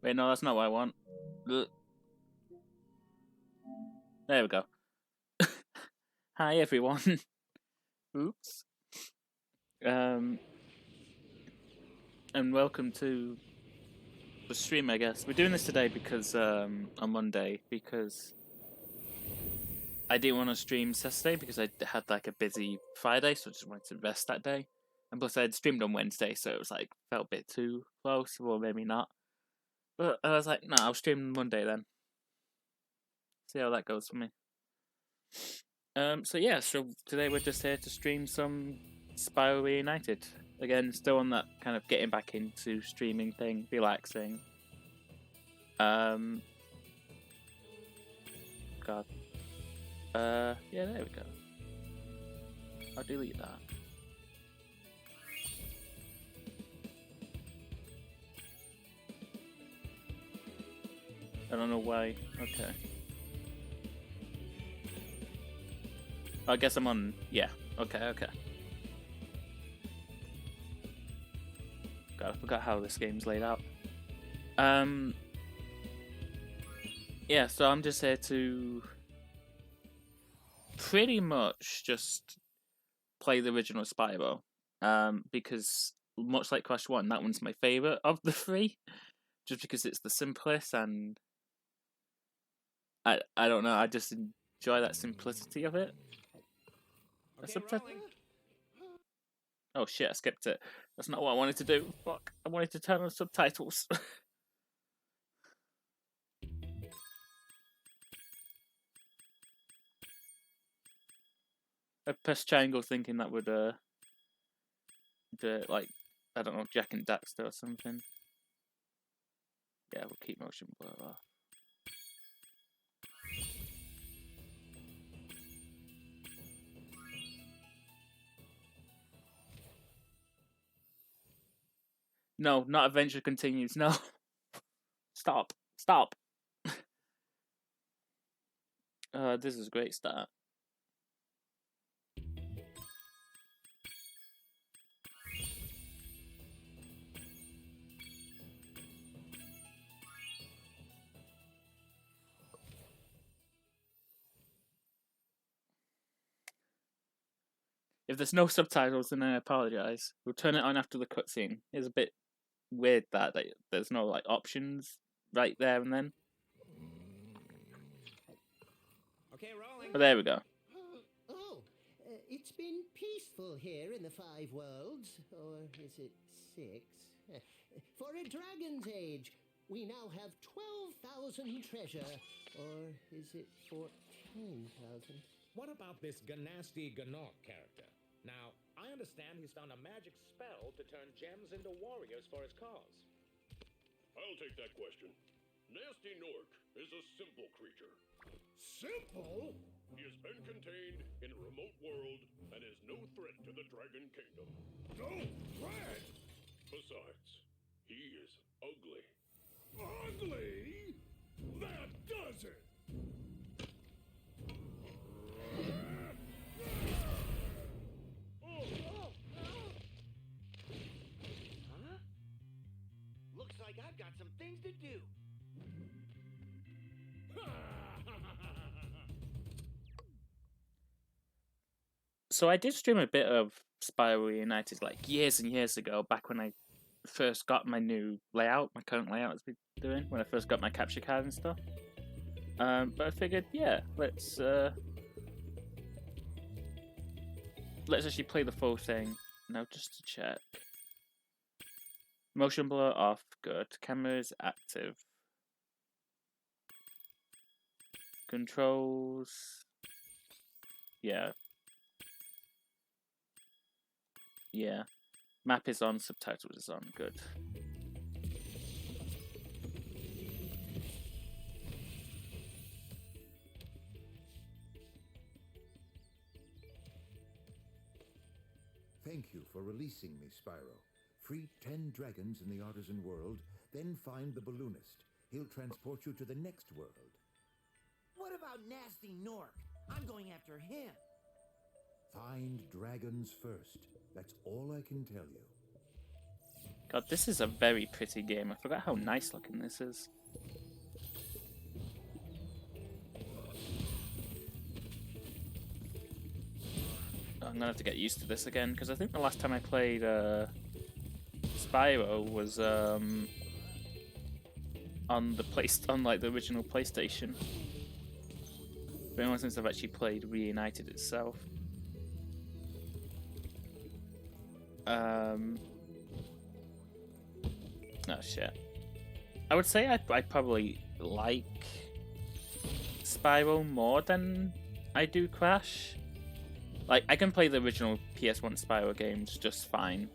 Wait, no, that's not what I want. Ugh. There we go. Hi, everyone. Oops. And welcome to the stream, I guess. We're doing this today because, on Monday, because I didn't want to stream Saturday because I had like a busy Friday, so I just wanted to rest that day. And plus I had streamed on Wednesday, so it was like, felt a bit too close, or maybe not. But I was like, no, I'll stream Monday then. See how that goes for me. So yeah, so today we're just here to stream some Spyro Reignited. Again, still on that kind of getting back into streaming thing, relaxing. God. Yeah, there we go. I'll delete that. I don't know why. Okay. I guess I'm on. Yeah. Okay. God, I forgot how this game's laid out. Yeah. So I'm just here to pretty much just play the original Spyro. Because much like Crash 1, that one's my favorite of the three, just because it's the simplest, and I don't know. I just enjoy that simplicity of it. Oh shit, I skipped it. That's not what I wanted to do. Fuck. I wanted to turn on subtitles. I pressed triangle thinking that would, do, like, I don't know, Jack and Daxter or something. Yeah, we'll keep motion blur off. No, not Adventure Continues. No. Stop. Stop. This is a great start. If there's no subtitles, then I apologize. We'll turn it on after the cutscene. It's a bit weird that there's no like options right there and then. Okay, rolling. But there we go. It's been peaceful here in the 5 worlds, or is it 6? For a dragon's age, we now have 12,000 treasure, or is it 14,000? What about this Ganasty Ganok character? Now, I understand he's found a magic spell to turn gems into warriors for his cause. I'll take that question. Nasty Nork is a simple creature. Simple? He has been contained in a remote world and is no threat to the Dragon Kingdom. No threat? Besides, he is ugly. Ugly? That does it! Huh? Looks like I've got some things to do. So I did stream a bit of Spyro Reignited like years and years ago, back when I first got my new layout, my current layout as we're doing, when I first got my capture card and stuff. But I figured, yeah, let's actually play the full thing now, just to check. Motion blur off, good. Camera is active. Controls, yeah. Yeah. Map is on, subtitles is on, good. Thank you for releasing me, Spyro. Free 10 dragons in the Artisan world, then find the balloonist. He'll transport you to the next world. What about Nasty Nork? I'm going after him. Find dragons first. That's all I can tell you. God, this is a very pretty game. I forgot how nice looking this is. I'm gonna have to get used to this again, because I think the last time I played Spyro was on the the original PlayStation. It's been a while since I've actually played Reignited itself. Oh shit. I would say I probably like Spyro more than I do Crash. Like, I can play the original PS1 Spyro games just fine.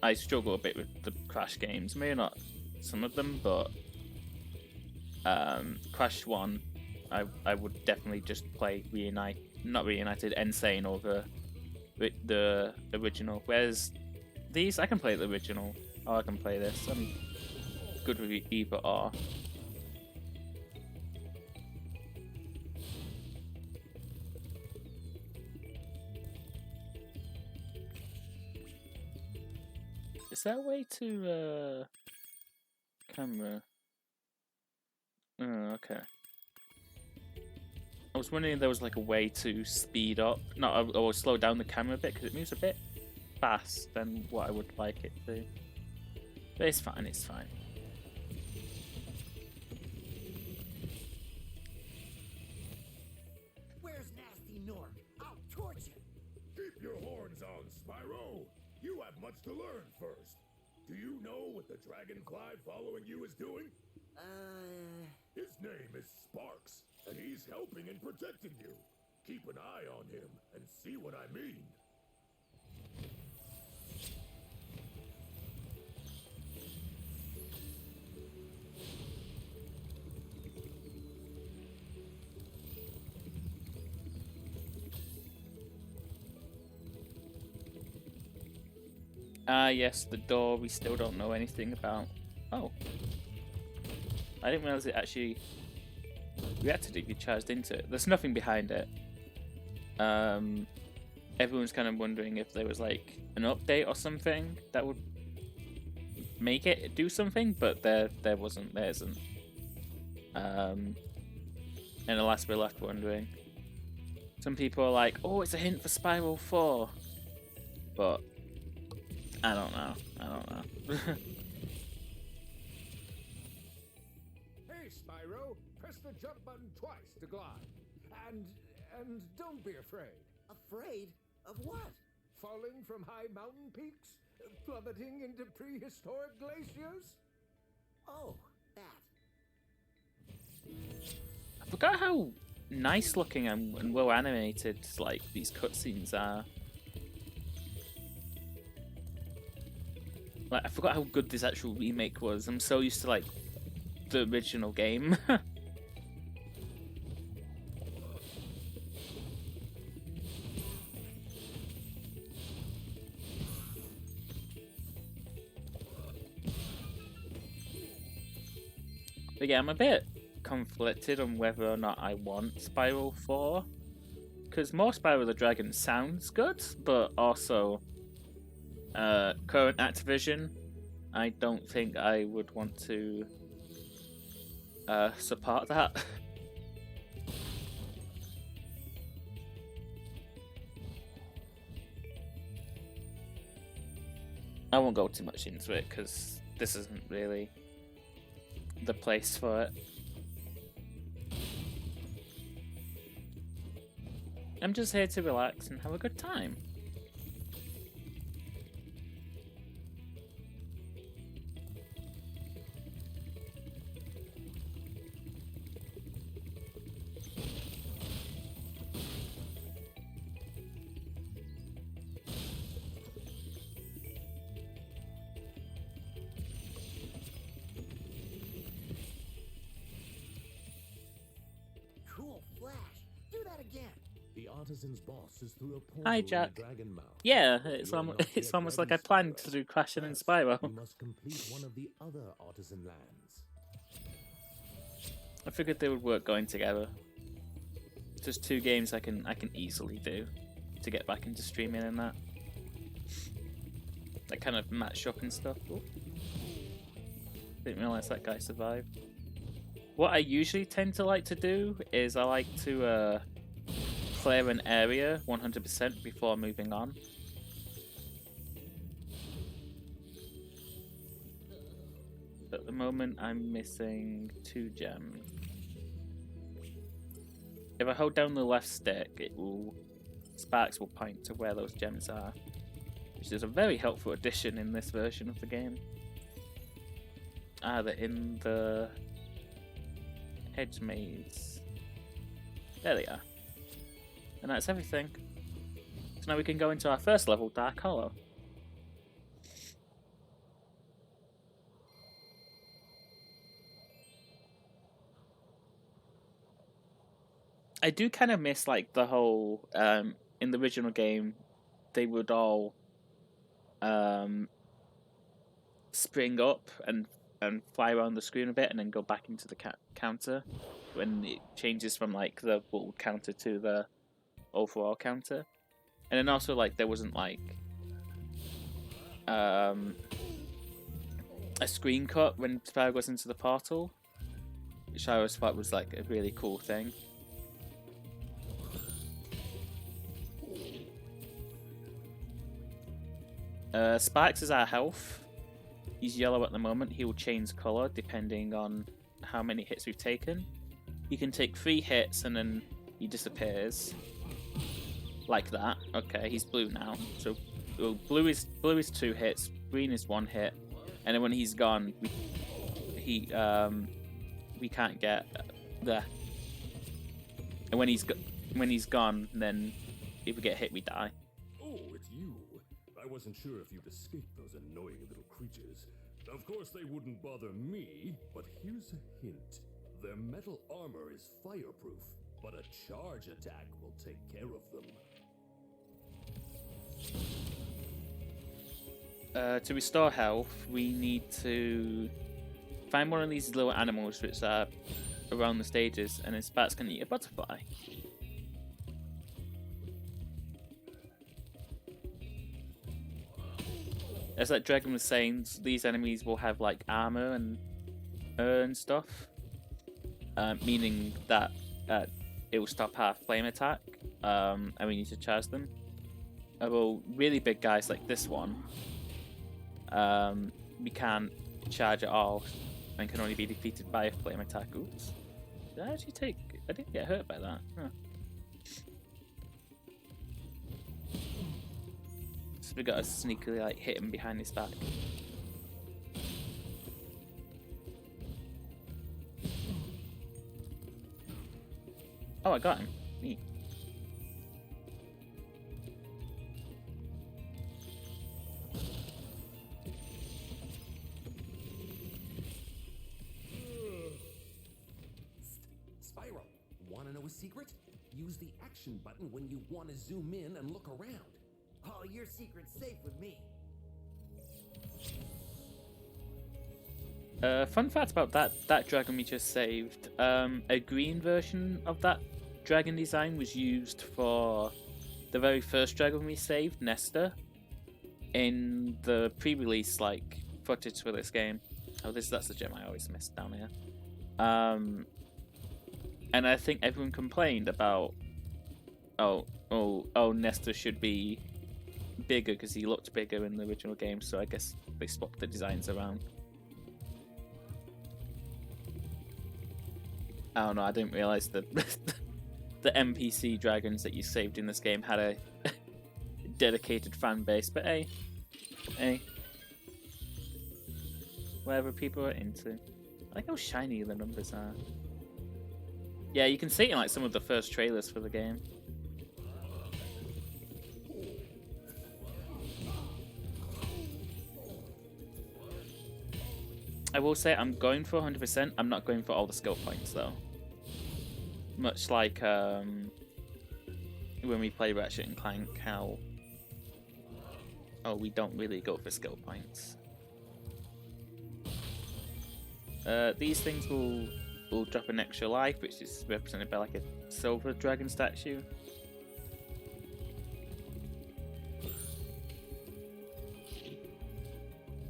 I struggle a bit with the Crash games. Maybe not some of them, but Crash 1, I would definitely just play not Reunited, Insane over the original. Whereas these, I can play the original, or I can play this. I'm good with either or. Is there a way to camera? Oh, okay. I was wondering if there was like a way to speed up, or slow down the camera a bit, because it moves a bit fast than what I would like it to. But it's fine, it's fine. Where's Nasty Nork? I'll torch him. Keep your horns on, Spyro. You have much to learn first. Do you know what the dragonfly following you is doing? Uh... His name is Sparks, and he's helping and protecting you. Keep an eye on him and see what I mean. Ah, yes, the door we still don't know anything about. Oh. I didn't realize it actually reacted if you charged into it. There's nothing behind it. Everyone's kind of wondering if there was like an update or something that would make it do something, but there wasn't. There isn't. And alas, we're left wondering. Some people are like, "Oh, it's a hint for Spyro 4," but I don't know. I don't know. Hey, Spyro, press the jump button twice to glide. And don't be afraid. Afraid? Of what? Falling from high mountain peaks? Plummeting into prehistoric glaciers? Oh, that. I forgot how nice looking and well animated like these cutscenes are. Like I forgot how good this actual remake was. I'm so used to like the original game. But yeah, I'm a bit conflicted on whether or not I want Spyro 4. Because more Spyro the Dragon sounds good, but also current Activision, I don't think I would want to support that. I won't go too much into it because this isn't really the place for it. I'm just here to relax and have a good time. Cool flash. Do that again. The artisan's boss is through a portal Hi, in the Jack. dragon mouth. Yeah, You it's are almost, not it's yet almost like I dragon planned Spyro. to do Crashing and First, Spyro. you must complete one of the other artisan lands. I figured they would work going together. Just two games I can easily do to get back into streaming and that. That kind of match up and stuff. Oh. Didn't realize that guy survived. What I usually tend to like to do is I like to clear an area 100% before moving on. At the moment I'm missing 2 gems. If I hold down the left stick, sparks will point to where those gems are, which is a very helpful addition in this version of the game. Ah, they're in the hedge maze. There they are. And that's everything. So now we can go into our first level, Dark Hollow. I do kind of miss like the whole in the original game they would all spring up and fly around the screen a bit and then go back into the counter when it changes from like the world counter to the overall counter. And then also like there wasn't like a screen cut when Spyro goes into the portal, which I always thought was like a really cool thing. Sparks is our health. He's yellow at the moment. He will change colour depending on how many hits we've taken. He can take 3 hits and then he disappears. Like that. Okay, he's blue now. So blue is 2 hits, green is 1 hit, and then when he's gone, we can't get there. And when he's gone, then if we get hit, we die. Oh, it's you. I wasn't sure if you'd escaped those annoying little creatures. Of course they wouldn't bother me, but here's a hint. Their metal armor is fireproof, but a charge attack will take care of them. To restore health, we need to find one of these little animals which are around the stages, and then Sparks can eat a butterfly. As that dragon was saying, these enemies will have like armor and stuff, meaning that it will stop our flame attack, and we need to charge them. Although really big guys like this one, we can't charge at all and can only be defeated by a flame attack. Oops. Did I actually take... I didn't get hurt by that. Huh. So we gotta sneakily like hit him behind his back. Oh, I got him. Neat. Spyro, wanna know a secret? Use the action button when you want to zoom in and look around. Oh, your secret's safe with me. Fun fact about that dragon we just saved. A green version of that dragon design was used for the very first dragon we saved, Nestor, in the pre-release like footage for this game. Oh, that's the gem I always miss down here. And I think everyone complained about, oh, Nestor should be bigger because he looked bigger in the original game. So I guess they swapped the designs around. I don't know, I didn't realise that the NPC dragons that you saved in this game had a dedicated fan base, but hey. Whatever people are into. I like how shiny the numbers are. Yeah, you can see it in like some of the first trailers for the game. I will say I'm going for 100%. I'm not going for all the skill points though. Much like when we play Ratchet and Clank, how we don't really go for skill points. These things will drop an extra life, which is represented by like a silver dragon statue.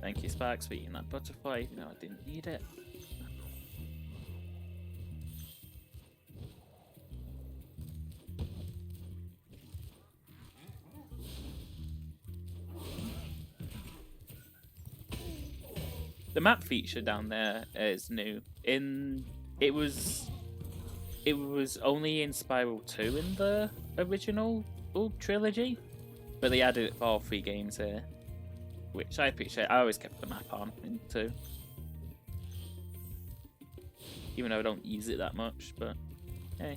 Thank you, Sparks, for eating that butterfly, even though I didn't need it. The map feature down there is new. It was only in Spyro 2 in the original trilogy, but they added it for all 3 games here, which I appreciate. I always kept the map on in 2, even though I don't use it that much, but hey.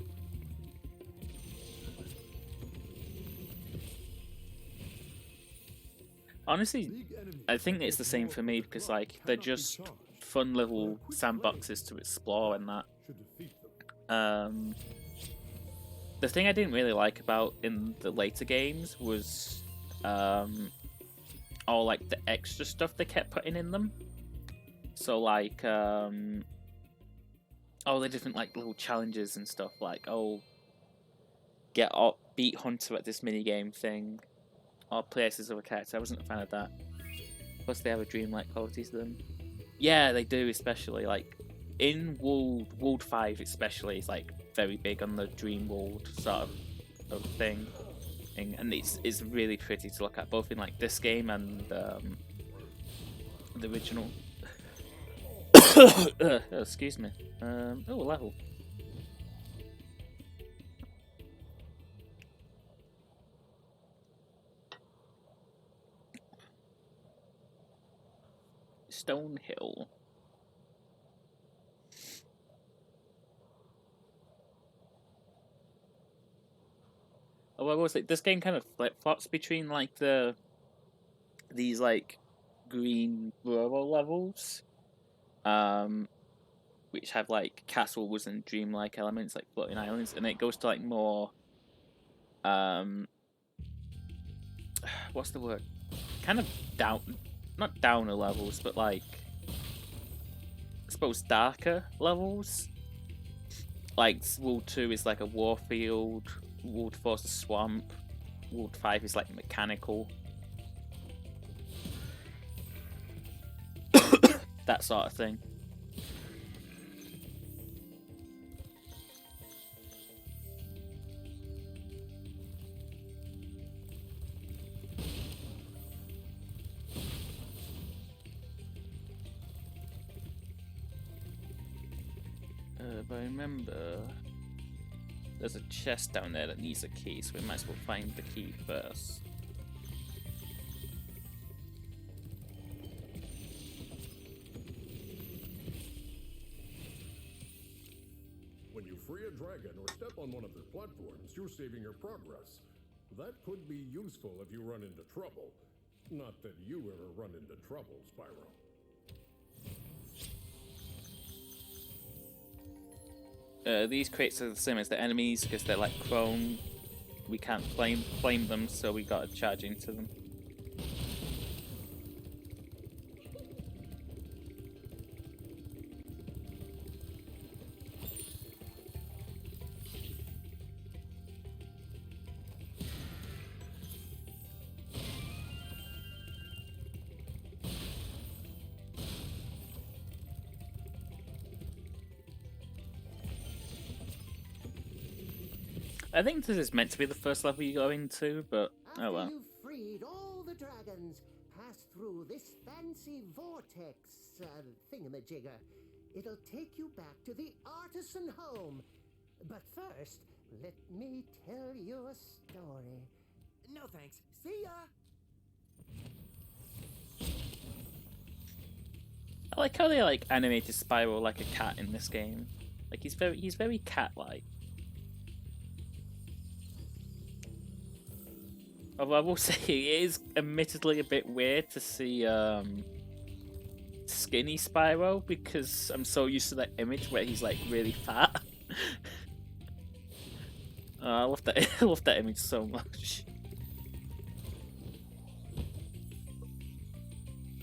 Honestly, I think it's the same for me because like they're just fun little sandboxes to explore and that. The thing I didn't really like about in the later games was all like the extra stuff they kept putting in them. So like all the different like little challenges and stuff, like beat Hunter at this mini game thing, or places of a character. I wasn't a fan of that. Plus they have a dreamlike quality to them. Yeah, they do, especially like in World 5 especially. It's like very big on the dream world sort of thing. And it's really pretty to look at, both in like this game and the original. Oh, excuse me. Oh, level. Stonehill. Oh, I will say this game kind of flip-flops between like these like green rural levels, which have like castles and dreamlike elements like floating islands, and it goes to like more what's the word? Kind of not downer levels, but like I suppose darker levels. Like World 2 is like a warfield, World 4 is a swamp, World 5 is like mechanical. That sort of thing. But I remember there's a chest down there that needs a key, so we might as well find the key first. When you free a dragon or step on one of their platforms, you're saving your progress. That could be useful if you run into trouble. Not that you ever run into trouble, Spyro. These crates are the same as the enemies because they're like chrome. We can't flame them, so we gotta charge into them. I think this is meant to be the first level you go into, but oh well. After you've freed all the dragons, pass through this fancy vortex thingamajigger. It'll take you back to the artisan home. But first, let me tell you a story. No thanks. See ya! I like how they like animated Spyro like a cat in this game. Like he's very cat-like. Although I will say it is admittedly a bit weird to see skinny Spyro because I'm so used to that image where he's like really fat. I love that. I love that image so much.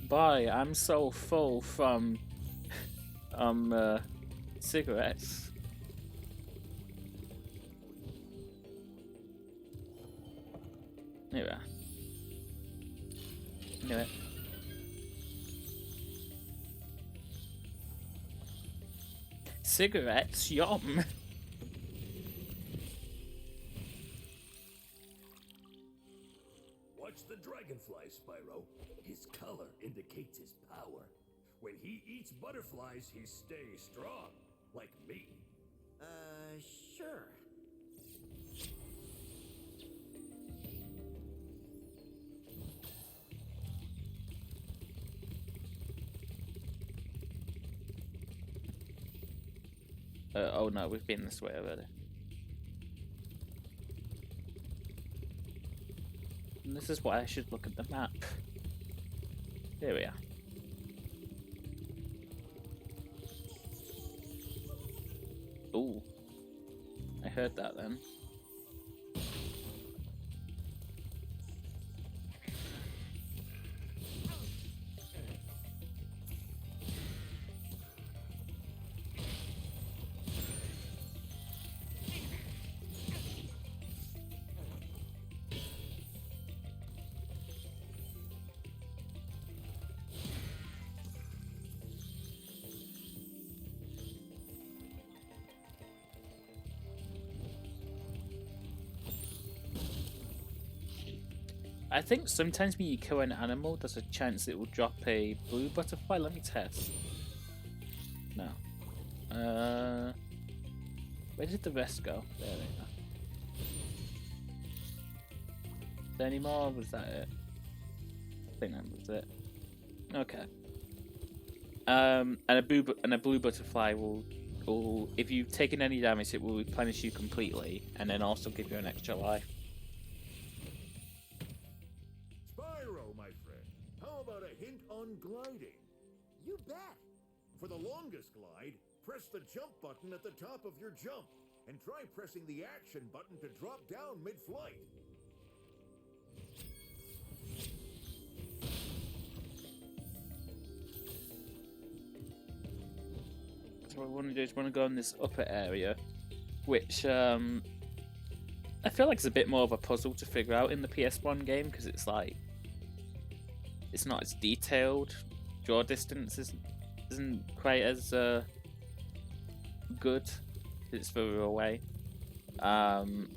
Boy, I'm so full from cigarettes. There we are. Knew it. Cigarettes, yum. Watch the dragonfly, Spyro. His color indicates his power. When he eats butterflies, he stays strong. Like me. Sure. Oh no, we've been this way already. And this is why I should look at the map. Here we are. Ooh. I heard that then. I think sometimes when you kill an animal, there's a chance it will drop a blue butterfly. Let me test. No. Where did the rest go? There they are. Is there any more? Was that it? I think that was it. Okay. And a blue butterfly will, if you've taken any damage, it will replenish you completely, and then also give you an extra life. On gliding. You bet. For the longest glide, press the jump button at the top of your jump, and try pressing the action button to drop down mid-flight. So what we want to do is we want to go in this upper area, which I feel like it's a bit more of a puzzle to figure out in the PS1 game because it's like it's not as detailed. Draw distance isn't quite as good. It's further away. And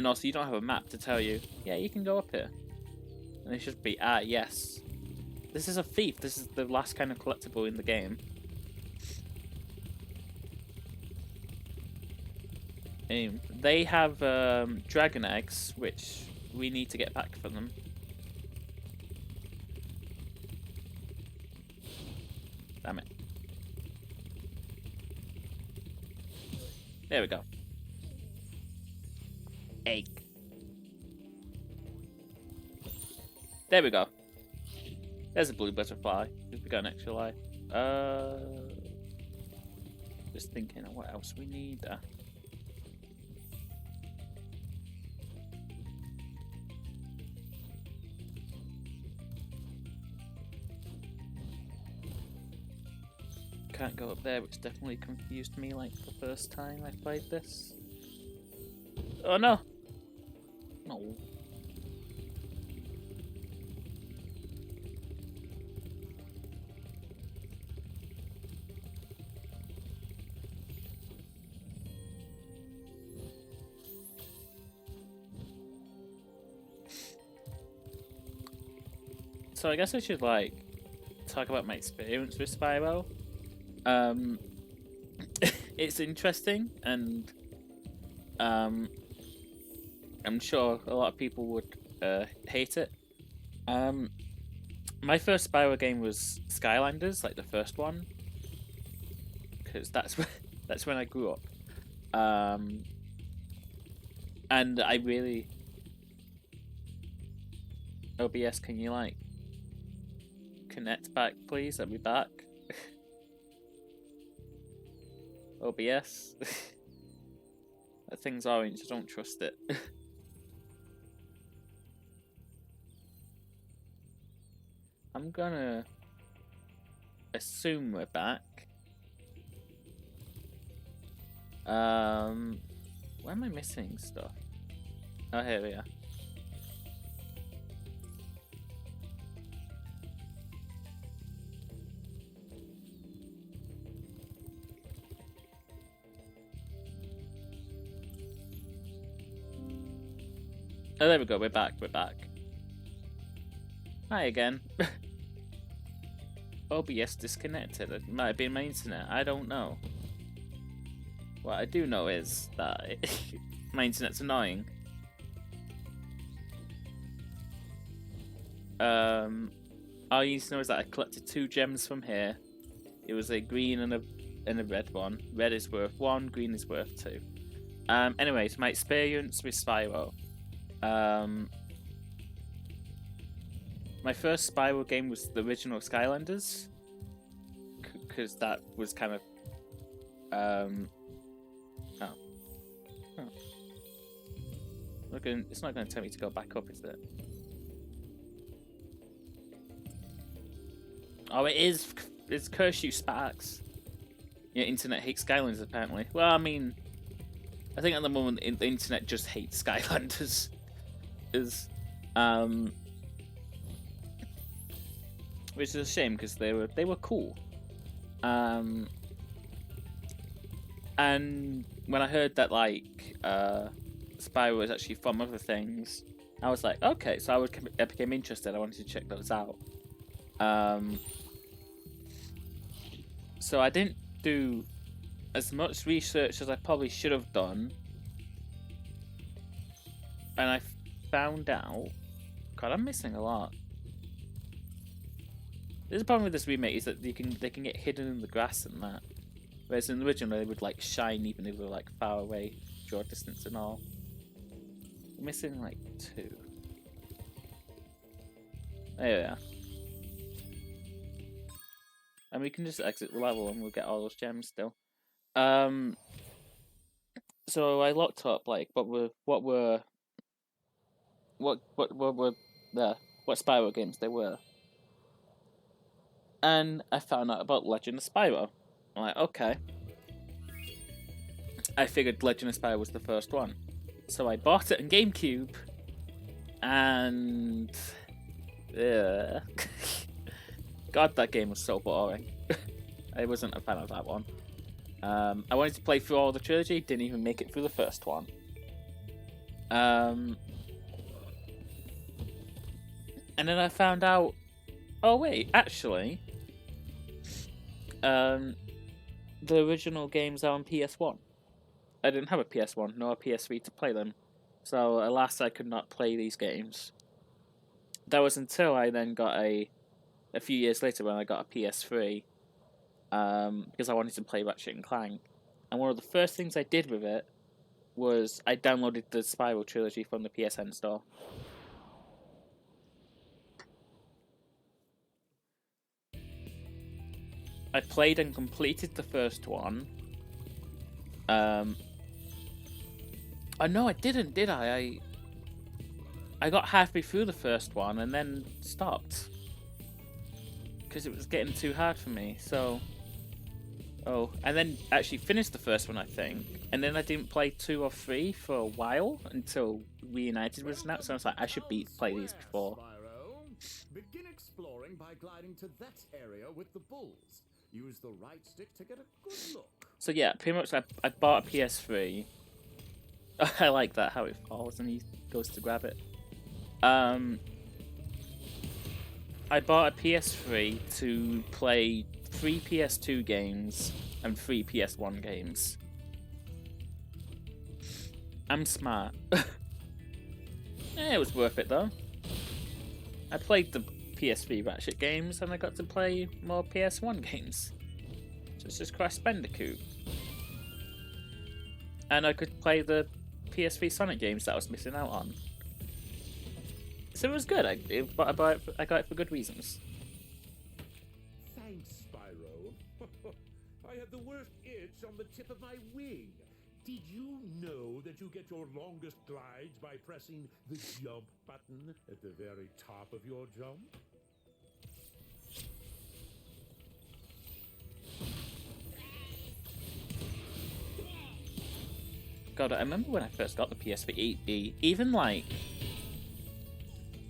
also you don't have a map to tell you, yeah, you can go up here. And it should be, yes. This is a thief. This is the last kind of collectible in the game. They have dragon eggs, which we need to get back from them. Damn it. There we go. Egg. There we go. There's a blue butterfly. We got an extra life. Just thinking of what else we need. Can't go up there, which definitely confused me like the first time I played this. Oh no! No. So I guess I should like talk about my experience with Spyro. It's interesting, and I'm sure a lot of people would hate it. My first Spyro game was Skylanders, like the first one, because that's when I grew up. And I really OBS, can you like connect back, please? I'll be back. OBS. That thing's orange, I don't trust it. I'm gonna assume we're back. Where am I missing stuff? Oh, here we are. Oh, there we go, we're back, we're back. Hi again. OBS disconnected. It might have been my internet, I don't know. What I do know is that my internet's annoying. All you need to know is that I collected 2 gems from here. It was a green and a red one. Red is worth 1, green is worth 2. Anyways, my experience with Spyro. My first Spyro game was the original Skylanders, because that was kind of it's not going to tell me to go back up, is it? Oh, it is. It's curse you, Sparks. Yeah, internet hates Skylanders apparently. Well, I mean, I think at the moment the internet just hates Skylanders. Which is a shame because they were cool. And when I heard that like Spyro was actually from other things, I was like, okay, so I became interested. I wanted to check those out. So I didn't do as much research as I probably should have done, and I found out. God, I'm missing a lot. There's a problem with this remake is that they can get hidden in the grass and that, whereas in the original they would like shine even if they were like far away, draw distance and all. I'm missing like 2. There we are. And we can just exit the level and we'll get all those gems still. So I looked up like what Spyro games they were. And I found out about Legend of Spyro. I'm like, okay. I figured Legend of Spyro was the first one. So I bought it on GameCube. And... God, that game was so boring. I wasn't a fan of that one. I wanted to play through all the trilogy, didn't even make it through the first one. And then I found out, oh wait, actually, the original games are on PS1. I didn't have a PS1 nor a PS3 to play them, so alas, I could not play these games. That was until I then got a few years later when I got a PS3, because I wanted to play Ratchet and Clank. And one of the first things I did with it was I downloaded the Spyro Trilogy from the PSN store. I played and completed the first one. Oh no, I didn't, did I? I got halfway through the first one and then stopped. Because it was getting too hard for me, so... Oh, and then actually finished the first one, I think. And then I didn't play 2 or 3 for a while until Reignited was announced. So I was like, I should play these before. Spyro. Begin exploring by gliding to that area with the bulls. Use the right stick to get a good look. So yeah, pretty much I bought a PS3. I like that, how it falls and he goes to grab it. I bought a PS3 to play 3 PS2 games and 3 PS1 games. I'm smart. It was worth it though. I played the PS3 Ratchet games and I got to play more PS1 games. Such as Crash Bandicoot. And I could play the PS3 Sonic games that I was missing out on. So it was good, but I got it for good reasons. Thanks, Spyro. I had the worst itch on the tip of my wing. Did you know that you get your longest glides by pressing the jump button at the very top of your jump? God, I remember when I first got the PSP, even like,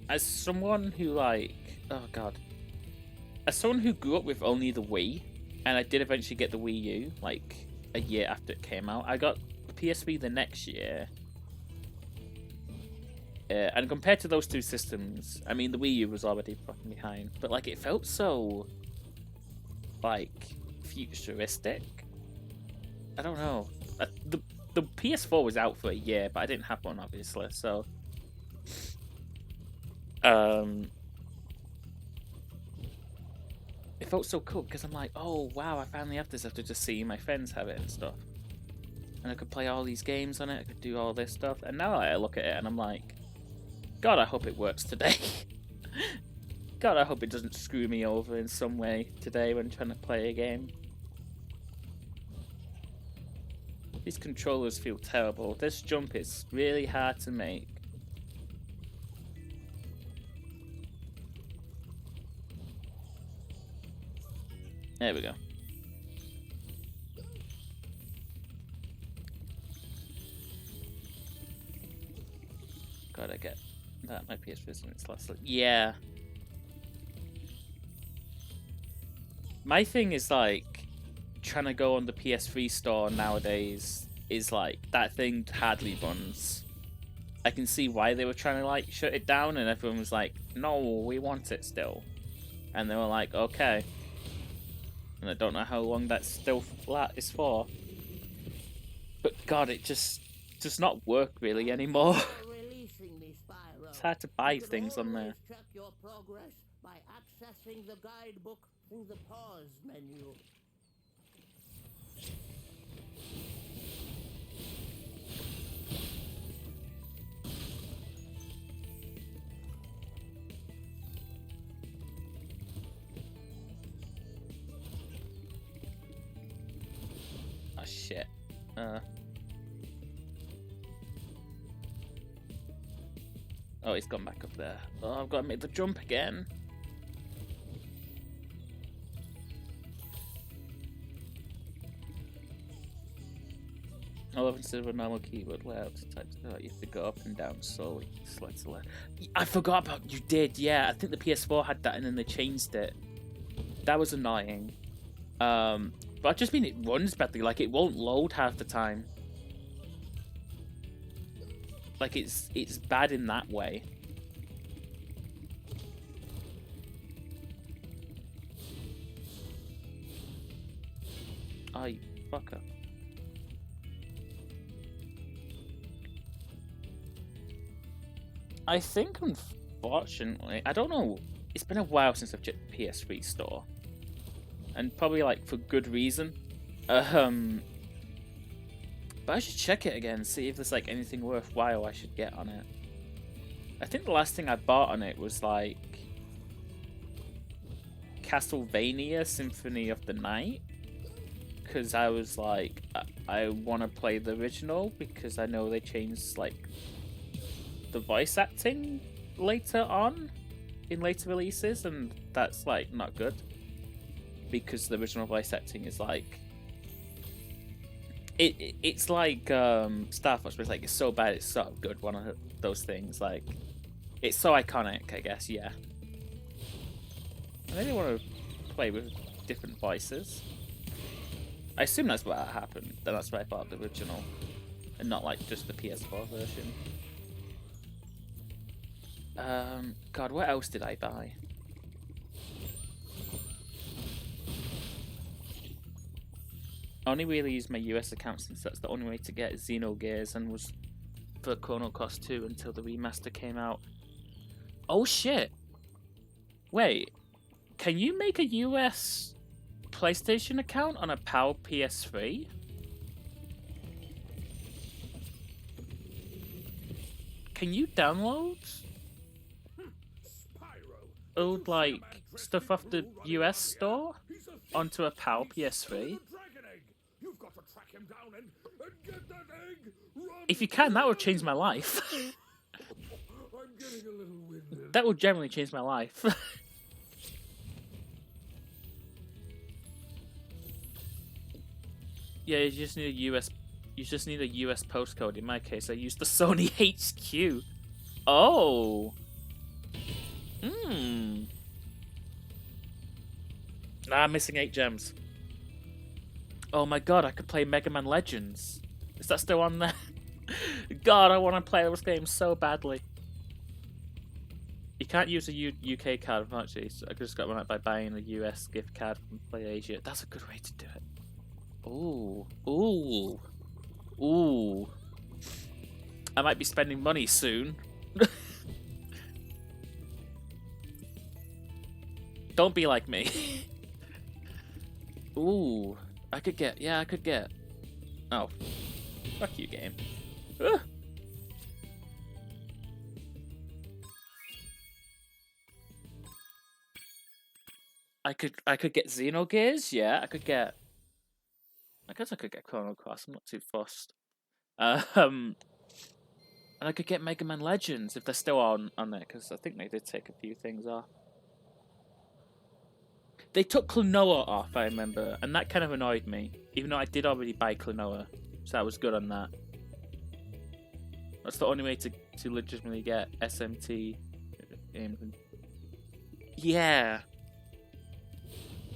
as someone who like, oh god, as someone who grew up with only the Wii, and I did eventually get the Wii U, like, a year after it came out, I got the PSP the next year. And compared to those two systems, I mean, the Wii U was already fucking behind, but like, it felt so, like, futuristic. I don't know. The PS4 was out for a year, but I didn't have one, obviously, so... It felt so cool, because I'm like, oh, wow, I finally have this after just seeing my friends have it and stuff. And I could play all these games on it, I could do all this stuff, and now I look at it and I'm like, God, I hope it works today. God, I hope it doesn't screw me over in some way today when trying to play a game. These controllers feel terrible. This jump is really hard to make. There we go. Gotta get that. My PS4 in its last. Yeah. My thing is like trying to go on the PS3 store nowadays is like that thing hardly runs. I can see why they were trying to like shut it down, and everyone was like, "No, we want it still," and they were like, "Okay." And I don't know how long that still flat is for. But God, it just does not work really anymore. It's hard to buy things on there. Check your progress by accessing the guidebook through the pause menu. Oh shit. Oh, he's gone back up there. Oh, I've got to make the jump again. I love instead of a normal keyboard layout to type it out, you have to go up and down slowly. Select select. I forgot about you did, yeah. I think the PS4 had that and then they changed it. That was annoying. But I just mean it runs badly, like it won't load half the time. Like it's bad in that way. Oh, you fucker. I think, unfortunately, I don't know. It's been a while since I've checked the PS3 store, and probably like for good reason. But I should check it again, see if there's like anything worthwhile I should get on it. I think the last thing I bought on it was like Castlevania Symphony of the Night, because I was like, I want to play the original because I know they changed like the voice acting later on in later releases, and that's like not good because the original voice acting is like it's like Star Fox, but it's like it's so bad it's so good. One of those things, like it's so iconic, I guess. Yeah, I really want to play with different voices. I assume that's what happened. That's why I bought the original and not like just the PS4 version. God, what else did I buy? I only really used my US account since that's the only way to get Xenogears and was for Chrono Cross 2 until the remaster came out. Oh shit! Wait, can you make a US PlayStation account on a PAL PS3? Can you download old like stuff off the US store onto a PAL PS3? If you can, that would change my life. That would generally change my life. Yeah, you just need a US. You just need a US postcode. In my case, I used the Sony HQ. Oh. Hmm. Ah, missing 8 gems. Oh my god, I could play Mega Man Legends. Is that still on there? God, I want to play those games so badly. You can't use a UK card, actually. So I just got one by buying a US gift card from PlayAsia. That's a good way to do it. Ooh. Ooh. Ooh. I might be spending money soon. Don't be like me. Ooh. I could get... Yeah, I could get... Oh. Fuck you, game. Ugh. I could get Xenogears, yeah. I guess I could get Chrono Cross. I'm not too fussed. And I could get Mega Man Legends if they're still on there, because I think they did take a few things off. They took Klonoa off, I remember, and that kind of annoyed me, even though I did already buy Klonoa, so I was good on that. That's the only way to legitimately get SMT. Yeah.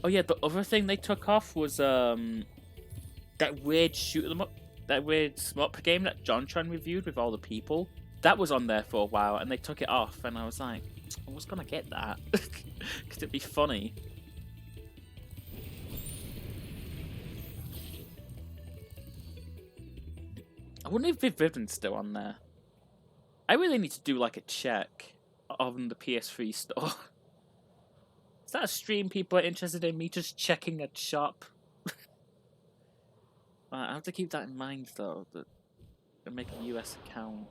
Oh yeah, the other thing they took off was that weird shoot 'em up, that weird shmup game that JonTron reviewed with all the people. That was on there for a while, and they took it off, and I was like, I was gonna get that because it'd be funny. I wonder if Viv Riven's still on there. I really need to do like a check on the PS3 store. Is that a stream people are interested in me just checking a shop? I have to keep that in mind though, that I make a US account.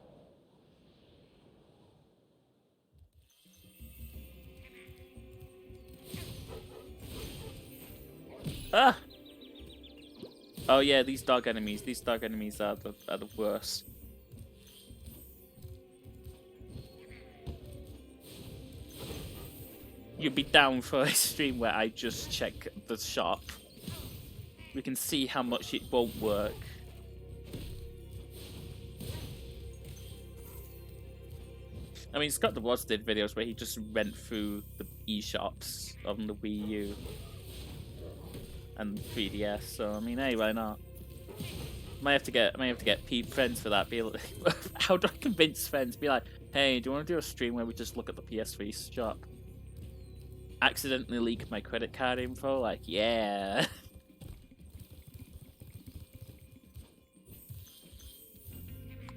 Ah! Oh yeah, these dog enemies are the worst. You'd be down for a stream where I just check the shop. We can see how much it won't work. I mean, Scott the Woz did videos where he just went through the eShops on the Wii U and 3DS. So I mean, hey, why not? Might have to get friends for that. Be like, how do I convince friends? Be like, hey, do you want to do a stream where we just look at the PS3 shop? Accidentally leak my credit card info? Like, yeah.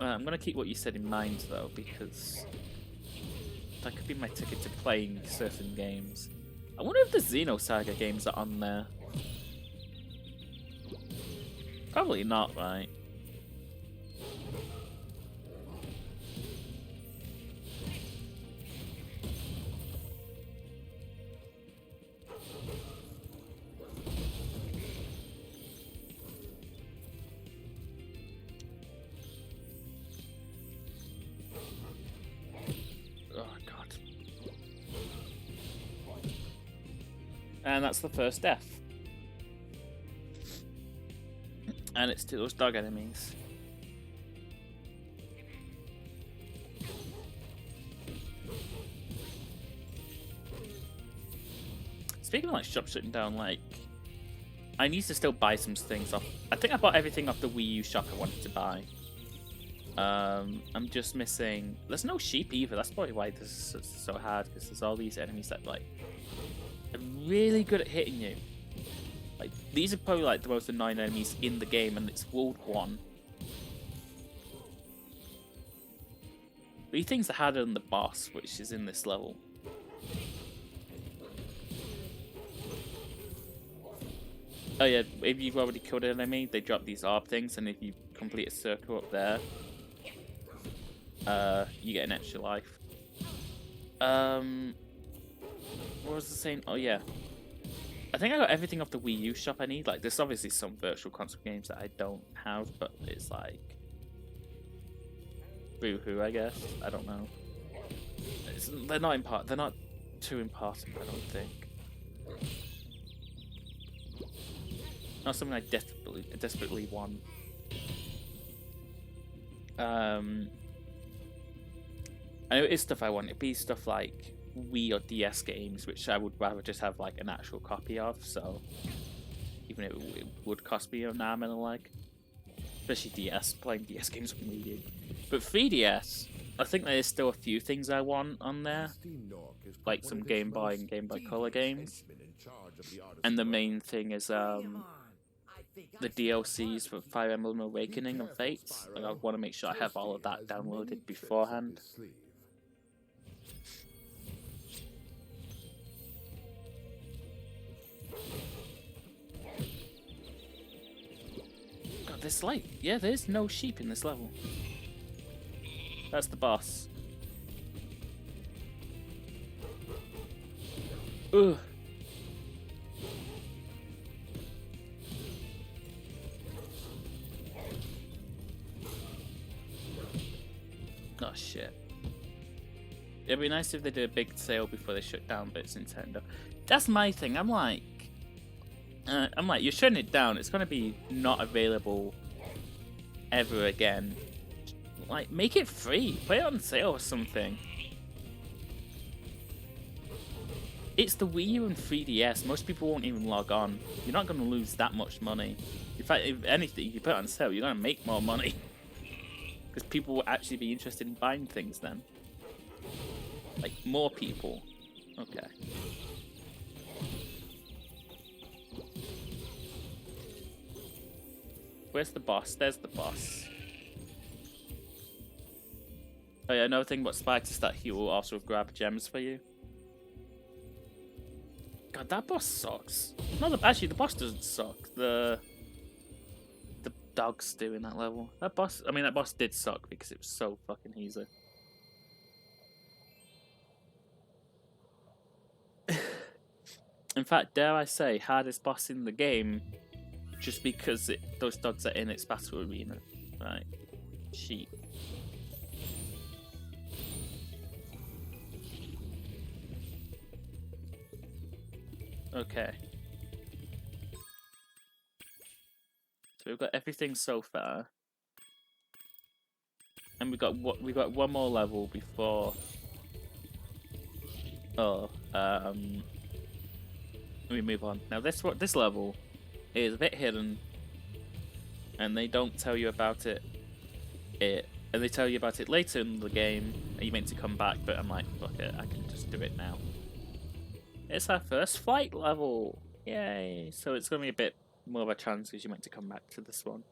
I'm gonna keep what you said in mind though, because that could be my ticket to playing certain games. I wonder if the Xenosaga games are on there. Probably not, right? Oh god. And that's the first death. And it's to those dog enemies. Speaking of like shop shutting down, like I need to still buy some things off. I think I bought everything off the Wii U shop I wanted to buy. I'm just missing. There's no sheep either. That's probably why this is so hard, because there's all these enemies that like are really good at hitting you. Like these are probably like the most annoying enemies in the game, and it's World 1. These things are harder than the boss, which is in this level. Oh yeah, if you've already killed an enemy, they drop these orb things, and if you complete a circle up there, you get an extra life. What was I saying? Oh yeah. I think I got everything off the Wii U shop I need. Like, there's obviously some virtual console games that I don't have, but it's like boo-hoo, I guess. I don't know. They're not too important, I don't think. Not something I desperately want. I know it is stuff I want. It'd be stuff like Wii or DS games, which I would rather just have like an actual copy of. So even if it would cost me an arm and a leg, especially DS, playing DS games on Wii U. But 3DS, I think there's still a few things I want on there, like some Game Boy and Game Boy Color games. And the main thing is the DLCs for Fire Emblem Awakening and Fates. Like, I want to make sure I have all of that downloaded beforehand. God, there's like, yeah, there's no sheep in this level. That's the boss. Ugh. Oh shit. It'd be nice if they did a big sale before they shut down, but it's Nintendo. That's my thing. I'm like, you're shutting it down. It's gonna be not available ever again. Like, make it free. Put it on sale or something. It's the Wii U and 3DS. Most people won't even log on. You're not gonna lose that much money. In fact, if anything, if you put it on sale, you're gonna make more money. Because people will actually be interested in buying things then. Like, more people. Okay. Where's the boss? There's the boss. Oh yeah, another thing about spikes is that he will also grab gems for you. God, that boss sucks. No, actually, the boss doesn't suck. The dogs do in that level. That boss did suck because it was so fucking easy. In fact, dare I say, hardest boss in the game, just because those dogs are in its battle arena. Right. Sheep. Okay. So we've got everything so far. And we got one more level before Oh, let me move on. Now this level is a bit hidden, and they don't tell you about it. And they tell you about it later in the game. And you meant to come back, but I'm like, fuck it, I can just do it now. It's our first flight level, yay! So it's gonna be a bit more of a chance because you meant to come back to this one.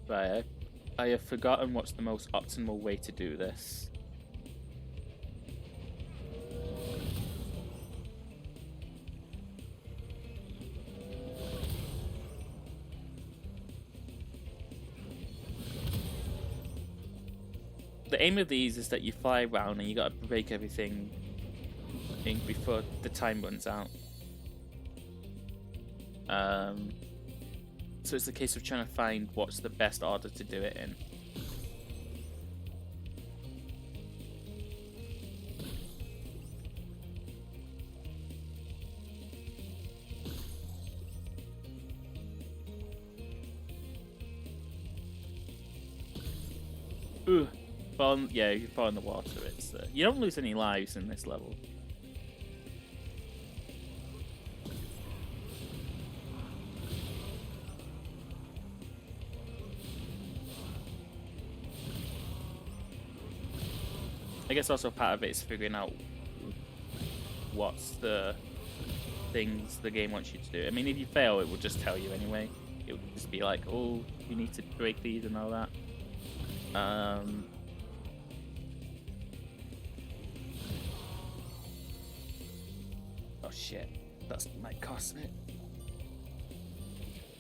Right, I have forgotten what's the most optimal way to do this. The aim of these is that you fly around and you gotta break everything in before the time runs out. So it's a case of trying to find what's the best order to do it in. Ooh, yeah, you fall in the water. It's you don't lose any lives in this level. I guess also part of it is figuring out what's the things the game wants you to do. I mean, if you fail, it will just tell you anyway. It would just be like, oh, you need to break these and all that. Oh shit, that might cost me.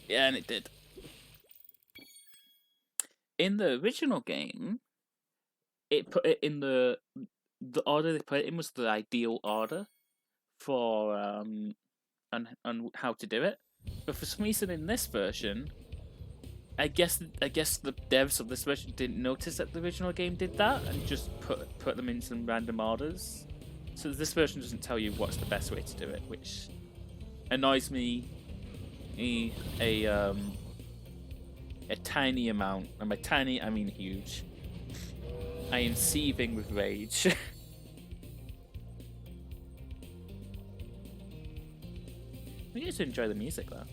Yeah, and it did. In the original game, it put it in the order they put it in was the ideal order for on how to do it. But for some reason in this version, I guess the devs of this version didn't notice that the original game did that and just put them in some random orders. So this version doesn't tell you what's the best way to do it, which annoys me a tiny amount. And by tiny, I mean huge. I am seething with rage. I used to enjoy the music though.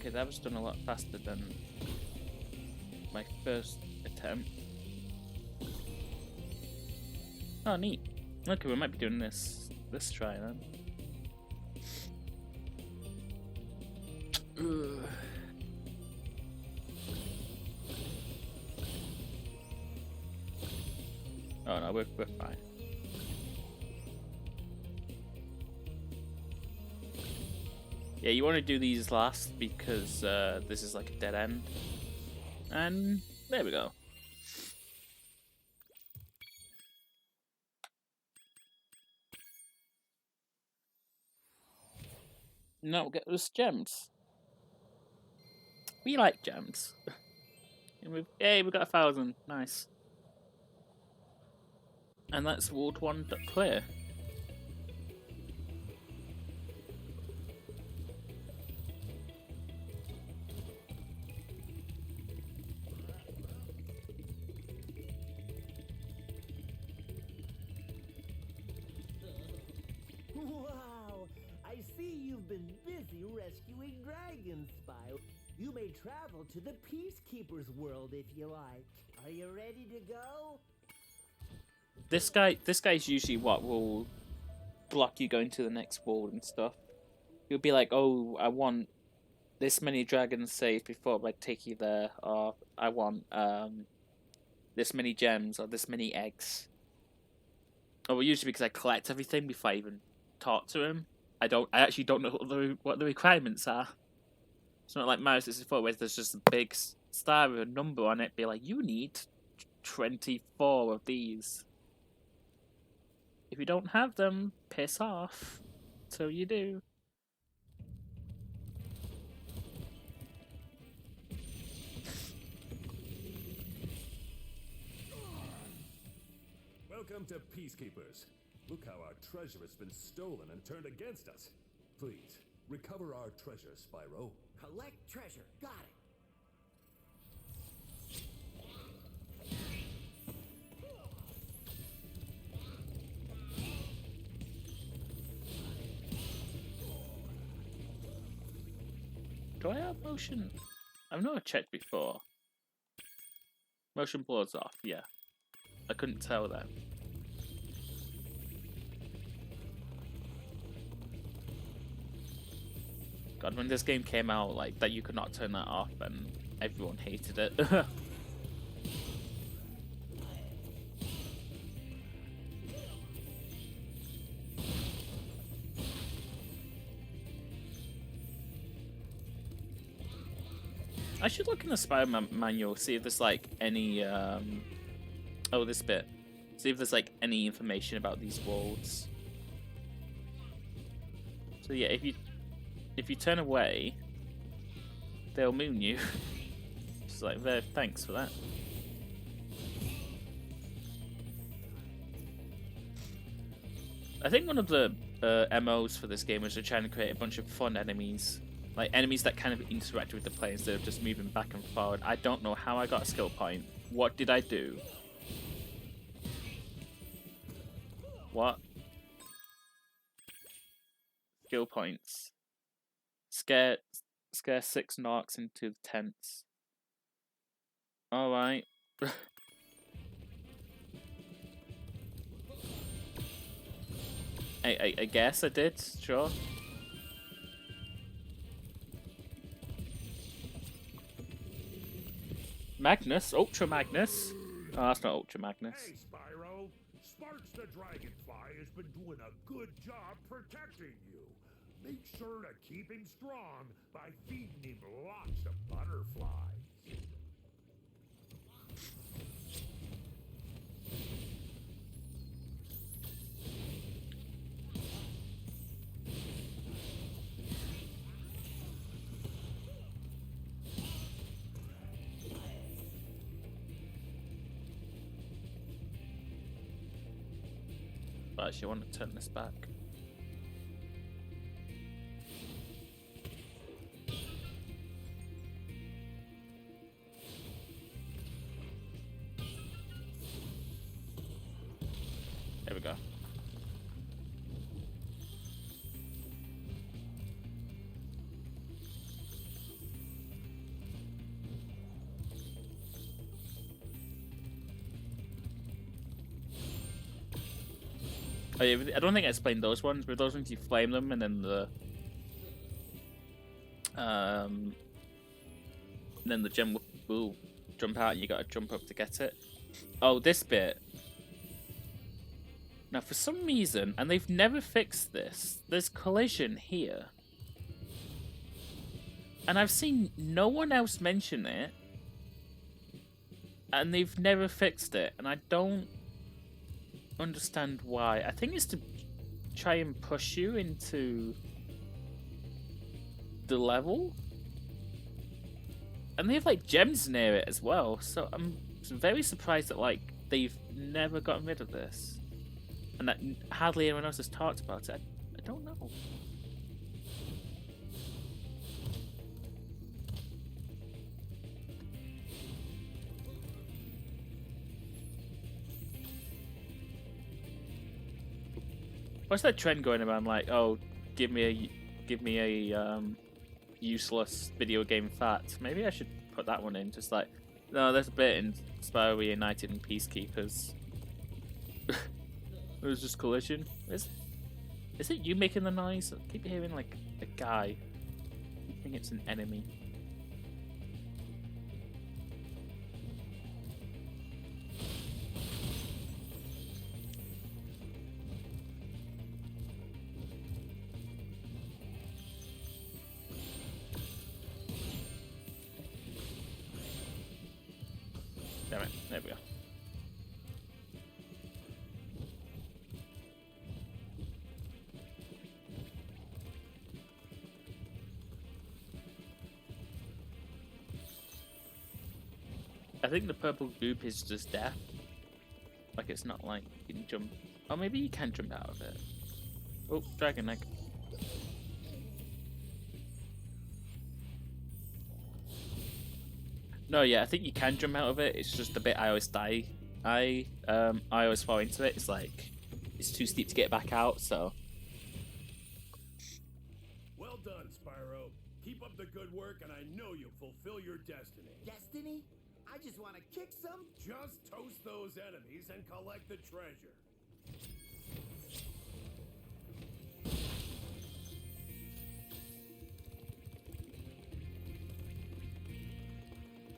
Okay, that was done a lot faster than my first attempt. Oh, neat. Okay, we might be doing this try then. Oh no, we're fine. Yeah, you want to do these last because this is like a dead end. And there we go. Now we'll get those gems. We like gems. And we've got 1,000. Nice. And that's World 1 clear. Wow! I see you've been busy rescuing dragons, Spyro. You may travel to the Peacekeeper's world if you like. Are you ready to go? this guy's usually what will block you going to the next wall and stuff. He'll be like, "Oh, I want this many dragons saved before I take you there," or "I want this many gems or this many eggs." Oh, well, usually because I collect everything before I even talk to him. I actually don't know what the requirements are. It's not like Mario 64 where there's just a big star with a number on it. Be like, you need 24 of these. If you don't have them, piss off. So you do. Welcome to Peacekeepers. Look how our treasure has been stolen and turned against us. Please, recover our treasure, Spyro. Collect treasure. Got it. Do I have motion? I've never checked before. Motion blur's off, yeah. I couldn't tell then. God, when this game came out, like, that you could not turn that off, and everyone hated it. I should look in the Spyro manual, see if there's like any oh, this bit. See if there's like any information about these worlds. So yeah, if you turn away, they'll moon you. Just like, there, thanks for that. I think one of the MOs for this game was to try and create a bunch of fun enemies. Like, enemies that kind of interact with the player instead of just moving back and forward. I don't know how I got a skill point. What did I do? What? Skill points. Scare 6 narcs into the tents. Alright. I guess I did, sure. Magnus? Ultra Magnus? Oh, that's not Ultra Magnus. Hey, Spyro. Sparks the Dragonfly has been doing a good job protecting you. Make sure to keep him strong by feeding him lots of butterflies. But I actually want to turn this back. There we go. Oh, yeah, I don't think I explained those ones, but those ones you flame them and then the gem will jump out and you gotta jump up to get it. Oh, this bit. Now, for some reason, and they've never fixed this, there's collision here. And I've seen no one else mention it. And they've never fixed it. And I don't understand why. I think it's to try and push you into the level. And they have, like, gems near it as well. So I'm very surprised that, like, they've never gotten rid of this. And that hardly anyone else has talked about it. I don't know. What's that trend going around? Like, oh, give me a useless video game fact. Maybe I should put that one in. Just like, no, there's a bit in Spyro Reignited and Peacekeepers. It was just collision. Is it you making the noise? I keep hearing like a guy. I think it's an enemy. Damn it, there we go. I think the purple goop is just death. Like it's not like you can jump. Or maybe you can jump out of it. Oh, dragon egg. No, yeah, I think you can jump out of it. It's just the bit I always die. I always fall into it. It's like it's too steep to get back out. So. Well done, Spyro. Keep up the good work, and I know you'll fulfill your destiny. Destiny? I just want to kick some. Just toast those enemies and collect the treasure.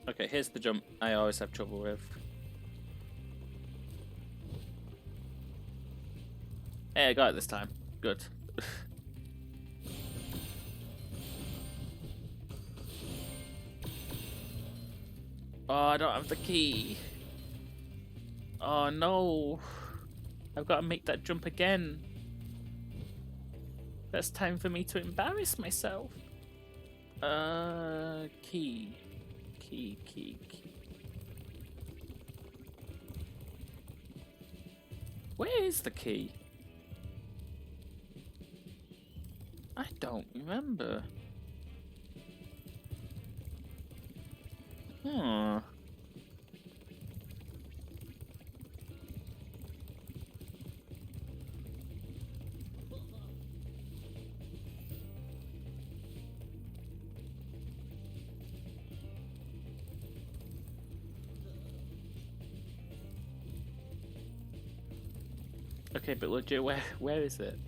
Okay, here's the jump I always have trouble with. Hey, I got it this time. Good. Oh, I don't have the key. Oh no. I've got to make that jump again. That's time for me to embarrass myself. Key. Key. Where is the key? I don't remember. Huh. Okay, but legit, where is it?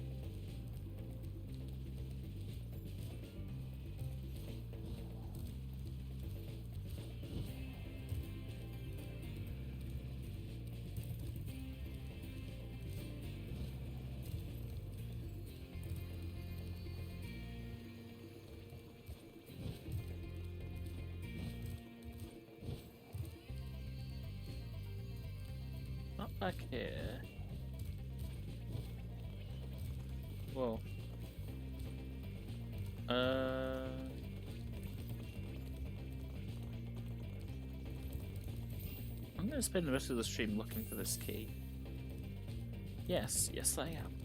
Not back here. Whoa. I'm gonna spend the rest of the stream looking for this key. Yes, I am.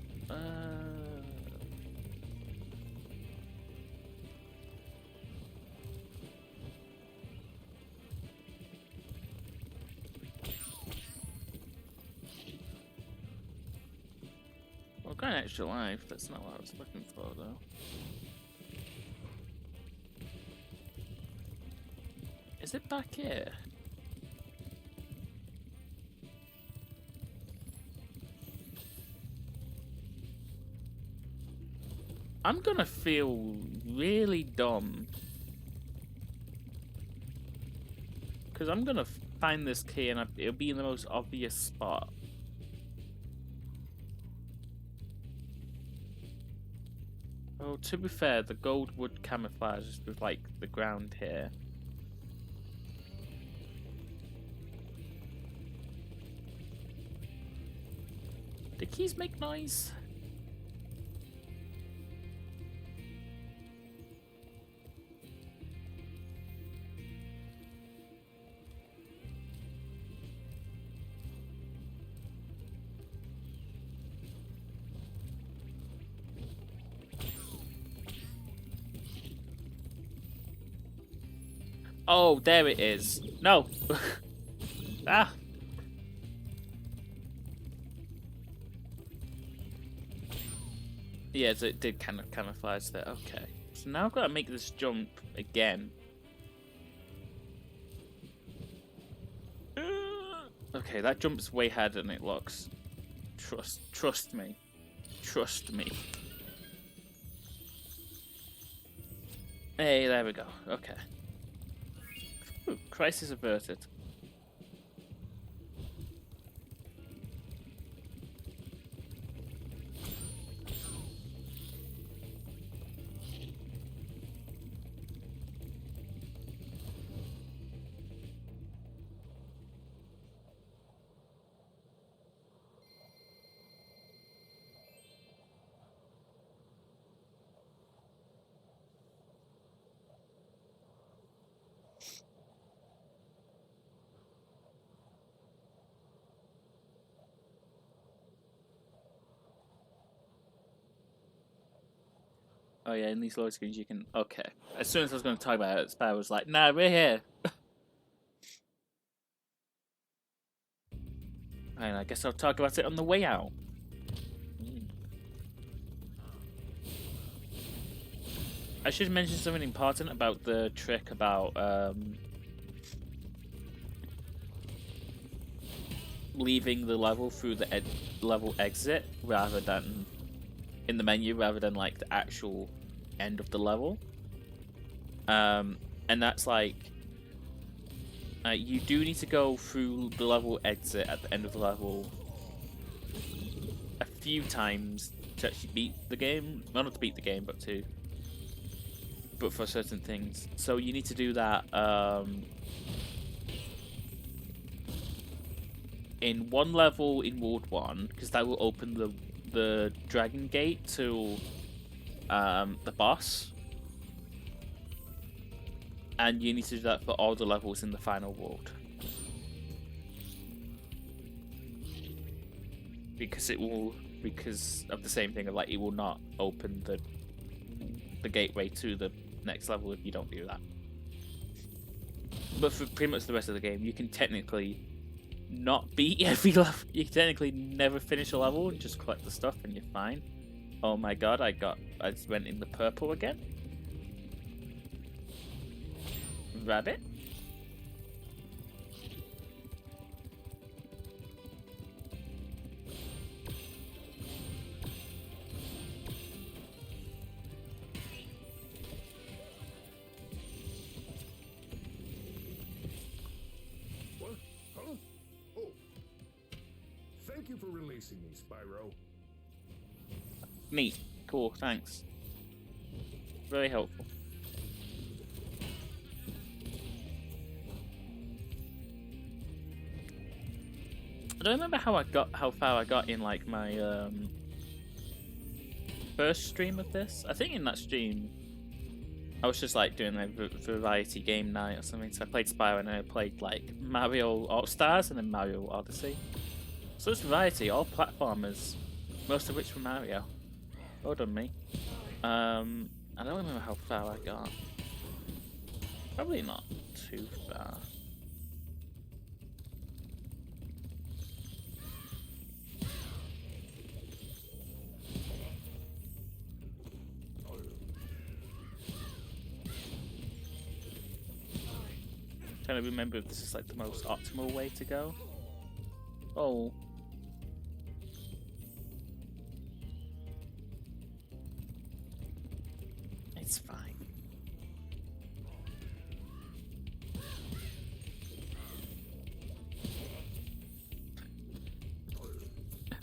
Well, got an extra life. That's not what I was looking for, though. Is it back here? I'm gonna feel really dumb. Because I'm gonna find this key and it'll be in the most obvious spot. Oh, to be fair, the gold would camouflage with, like, the ground here. Do keys make noise? Oh, there it is. No. Ah. Yeah, so it did kind of camouflage there. Okay. So now I've got to make this jump again. Okay, that jump's way harder than it looks. Trust me. Trust me. Hey, there we go. Okay. Ooh, crisis averted. Oh yeah, in these load screens you can... Okay. As soon as I was going to talk about it, Spyro was like, nah, we're here. And I guess I'll talk about it on the way out. I should mention something important about the trick about leaving the level through the level exit rather than in the menu, rather than like the actual end of the level. And that's like you do need to go through the level exit at the end of the level a few times to actually beat the game. Well, not to beat the game, but for certain things. So you need to do that in one level in World 1, because that will open the Dragon Gate to the boss. And you need to do that for all the levels in the final world. Because of the same thing of like, it will not open the gateway to the next level if you don't do that. But for pretty much the rest of the game, you can technically not beat every level. You can technically never finish a level and just collect the stuff and you're fine. Oh my god, I just went in the purple again. Rabbit. What? Huh? Oh. Thank you for releasing me, Spyro. Neat. Cool, thanks. Very helpful. I don't remember how far I got in like my first stream of this. I think in that stream I was just like doing a variety game night or something. So I played Spyro and then I played like Mario All Stars and then Mario Odyssey. So it's variety, all platformers, most of which were Mario. Well done me. I don't remember how far I got. Probably not too far. Trying to remember if this is like the most optimal way to go. Oh. It's fine.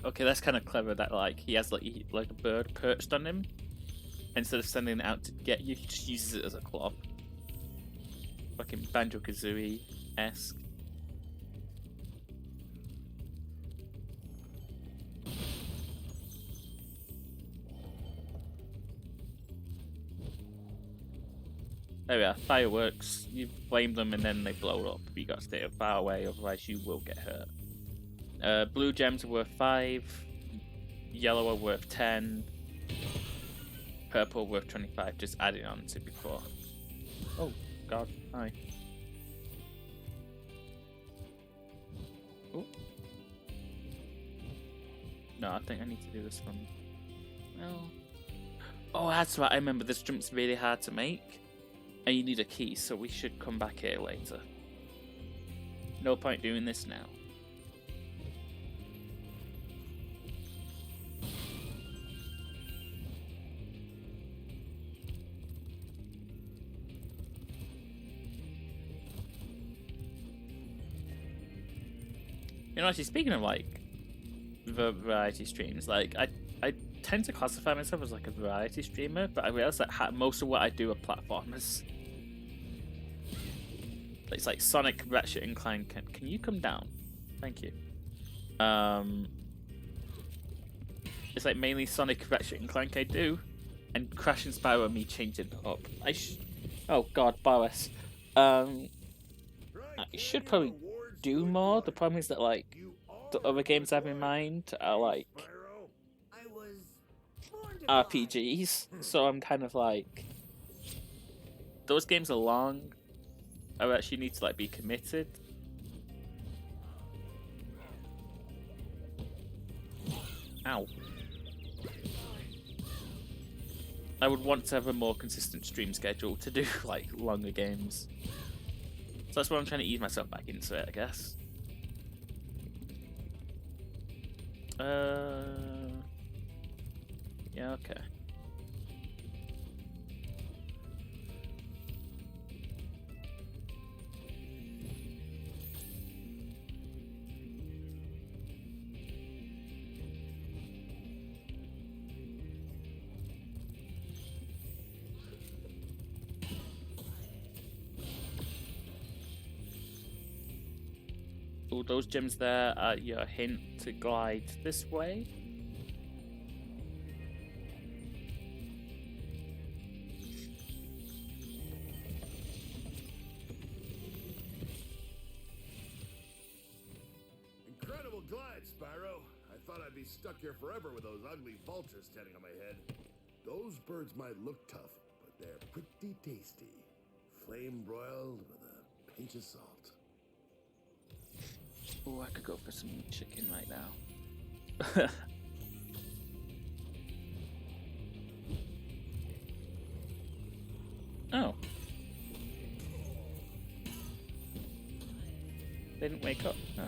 Okay, that's kind of clever that like he has like a bird perched on him. Instead of sending it out to get you, he just uses it as a club. Fucking Banjo-Kazooie-esque. There we are, fireworks. You flame them and then they blow up. You gotta stay far away, otherwise you will get hurt. Blue gems are worth 5. Yellow are worth 10. Purple worth 25, just adding on to before. Oh god, hi. Oh. No, I think I need to do this one. Well. Oh, that's right, I remember this jump's really hard to make. And you need a key, so we should come back here later. No point doing this now. You know, actually, speaking of like variety streams, like I tend to classify myself as like a variety streamer, but I realize that most of what I do are platformers. It's like Sonic, Ratchet, and Clank. Can you come down? Thank you. It's like mainly Sonic, Ratchet, and Clank I do, and Crash and Spyro are me changing it up. Oh god, Boris. I should probably do more. The problem is that like the other games I have in mind are like RPGs, so I'm kind of like, those games are long. I actually need to like be committed. Ow. I would want to have a more consistent stream schedule to do like longer games. So that's why I'm trying to ease myself back into it, I guess. Yeah, okay. All those gems there are your hint to glide this way. Incredible glide, Spyro. I thought I'd be stuck here forever with those ugly vultures standing on my head. Those birds might look tough, but they're pretty tasty. Flame broiled with a pinch of salt. Oh, I could go for some chicken right now. Oh. They didn't wake up. Huh.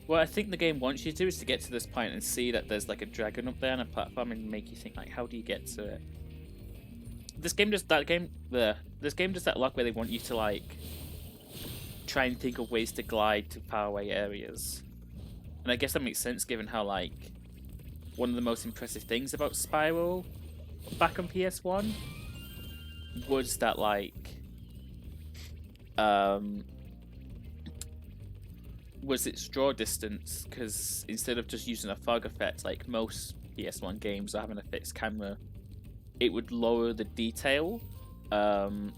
What I think the game wants you to do is to get to this point and see that there's like a dragon up there on a platform and make you think like, how do you get to it? This game does that This game does that luck where they want you to like try and think of ways to glide to faraway areas. And I guess that makes sense given how like one of the most impressive things about Spyro back on PS1 was that like was its draw distance, because instead of just using a fog effect like most PS1 games or having a fixed camera, it would lower the detail of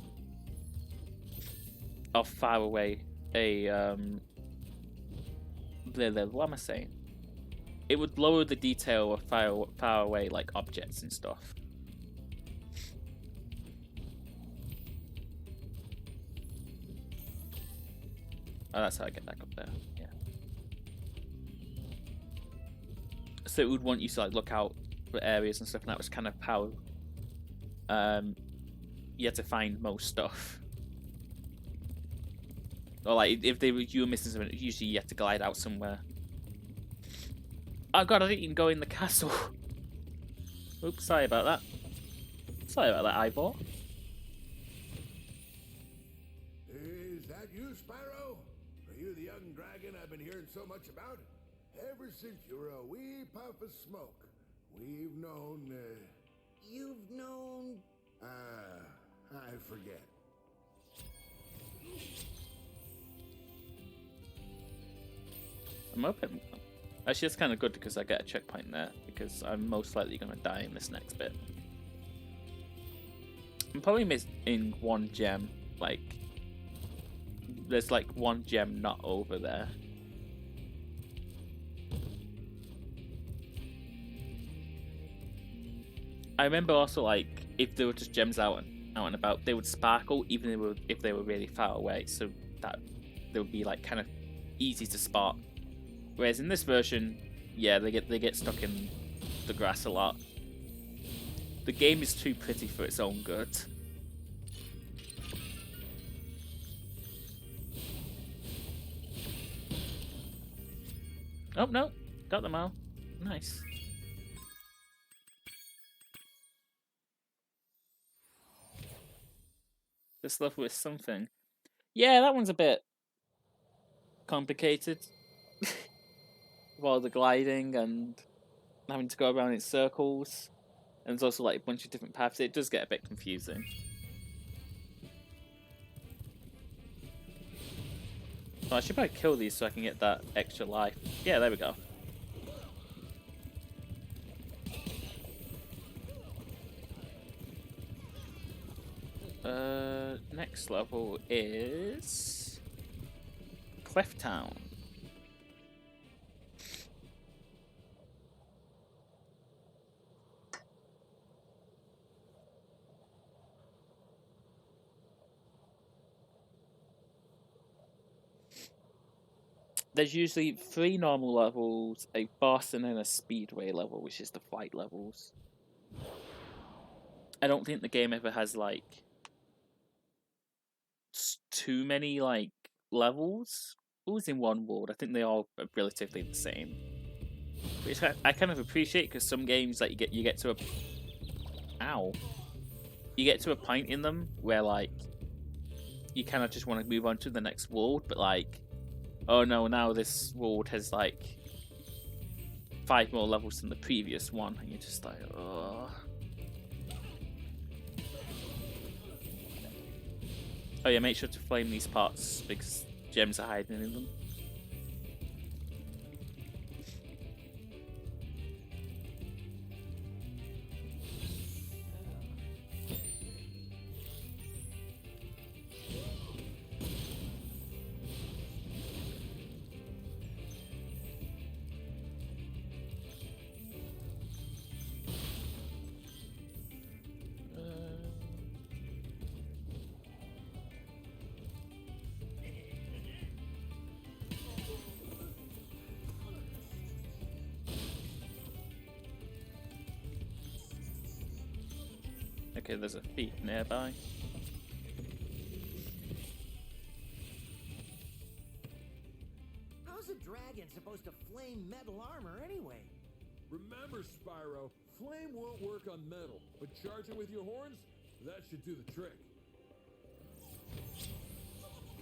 far away what am I saying? It would lower the detail of far away like objects and stuff. Oh, that's how I get back up there. Yeah. So it would want you to like look out for areas and stuff, and that was kind of how you had to find most stuff. Or like if you were missing something, usually you had to glide out somewhere. Oh god, I didn't even go in the castle. Oops, sorry about that. Sorry about that, eyeball. Is that you, Spyro? Are you the young dragon I've been hearing so much about? Ever since you were a wee puff of smoke, we've known, You've known... I forget. I'm open. Actually, that's kind of good because I get a checkpoint there, because I'm most likely going to die in this next bit. I'm probably missing one gem. Like, there's like one gem not over there. I remember also, like, if there were just gems out and about, they would sparkle even if they were really far away, so that they would be like kind of easy to spot. Whereas in this version, yeah, they get stuck in the grass a lot. The game is too pretty for its own good. Oh no, got them all. Nice. This level is something. Yeah, that one's a bit complicated. With all the gliding and having to go around in circles. And there's also like a bunch of different paths. It does get a bit confusing. Oh, I should probably kill these so I can get that extra life. Yeah, there we go. Next level is Clef Town. There's usually 3 normal levels, a boss, and then a speedway level, which is the fight levels. I don't think the game ever has like too many like levels. Always in one world. I think they all are relatively the same, which I kind of appreciate because some games like you get to a point in them where like you kind of just want to move on to the next world, but like, oh no, now this world has like 5 more levels than the previous one, and you're just like, oh. Oh yeah, make sure to flame these parts because gems are hiding in them. Okay, there's a thief nearby. How's a dragon supposed to flame metal armor anyway? Remember, Spyro, flame won't work on metal, but charge it with your horns, that should do the trick.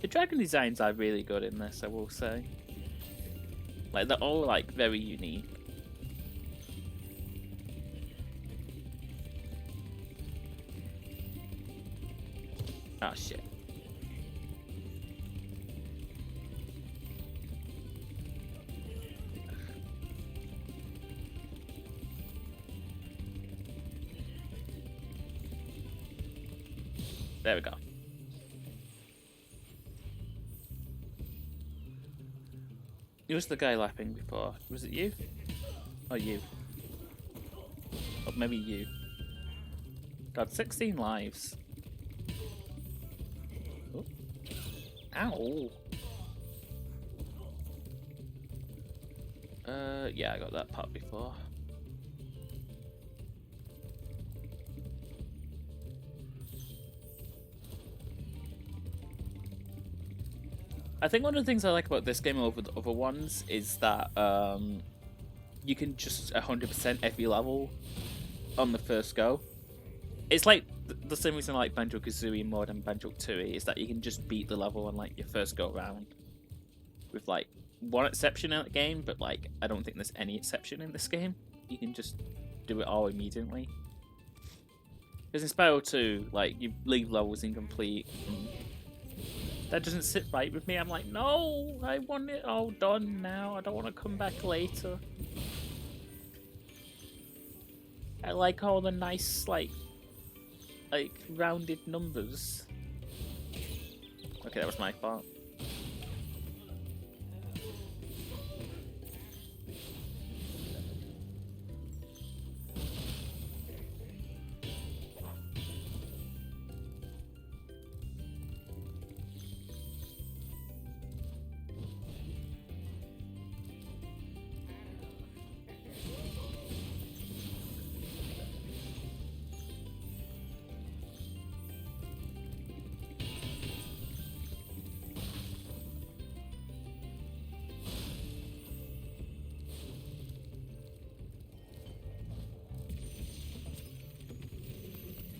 The dragon designs are really good in this, I will say. Like, they're all like very unique. Oh shit. There we go. Who was the guy lapping before? Was it you? Or you? Or maybe you. God, 16 lives. Oh. Ow! Yeah, I got that part before. I think one of the things I like about this game over the other ones is that you can just 100% every level on the first go. It's like the same reason I like Banjo-Kazooie more than Banjo-Tooie is that you can just beat the level on like your first go round. With like one exception in the game, but like I don't think there's any exception in this game. You can just do it all immediately. Because in Spyro 2, like you leave levels incomplete. And that doesn't sit right with me. I'm like, no, I want it all done now. I don't want to come back later. I like all the nice, like rounded numbers. Okay, that was my fault.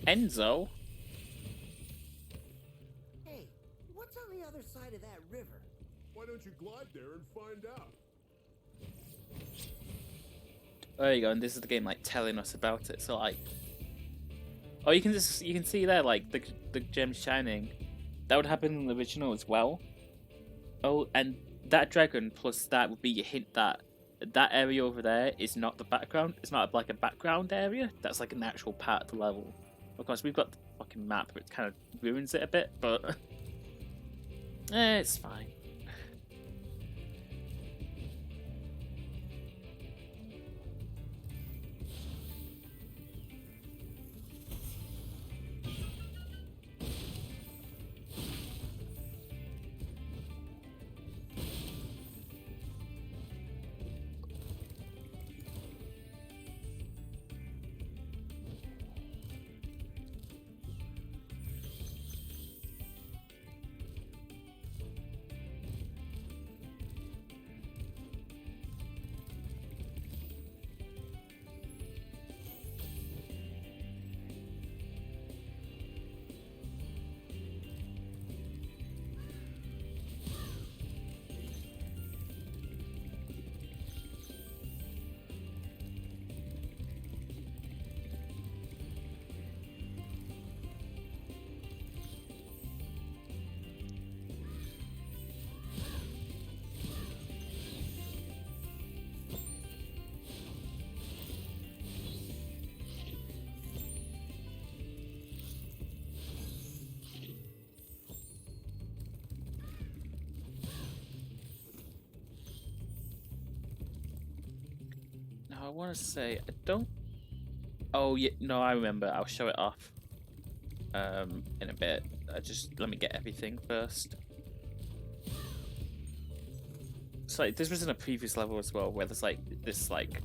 Enzo? river. Why don't you glide there and find out? There you go, and this is the game like telling us about it. So like, oh, you can see there like the gems shining. That would happen in the original as well. Oh, and that dragon plus that would be your hint that that area over there is not the background. It's not like a background area. That's like an actual part of the level. Of course, we've got the fucking map, which kind of ruins it a bit, but it's fine. Now I want to say I don't. Oh yeah, no, I remember. I'll show it off in a bit. Just let me get everything first. So like, this was in a previous level as well, where there's like this like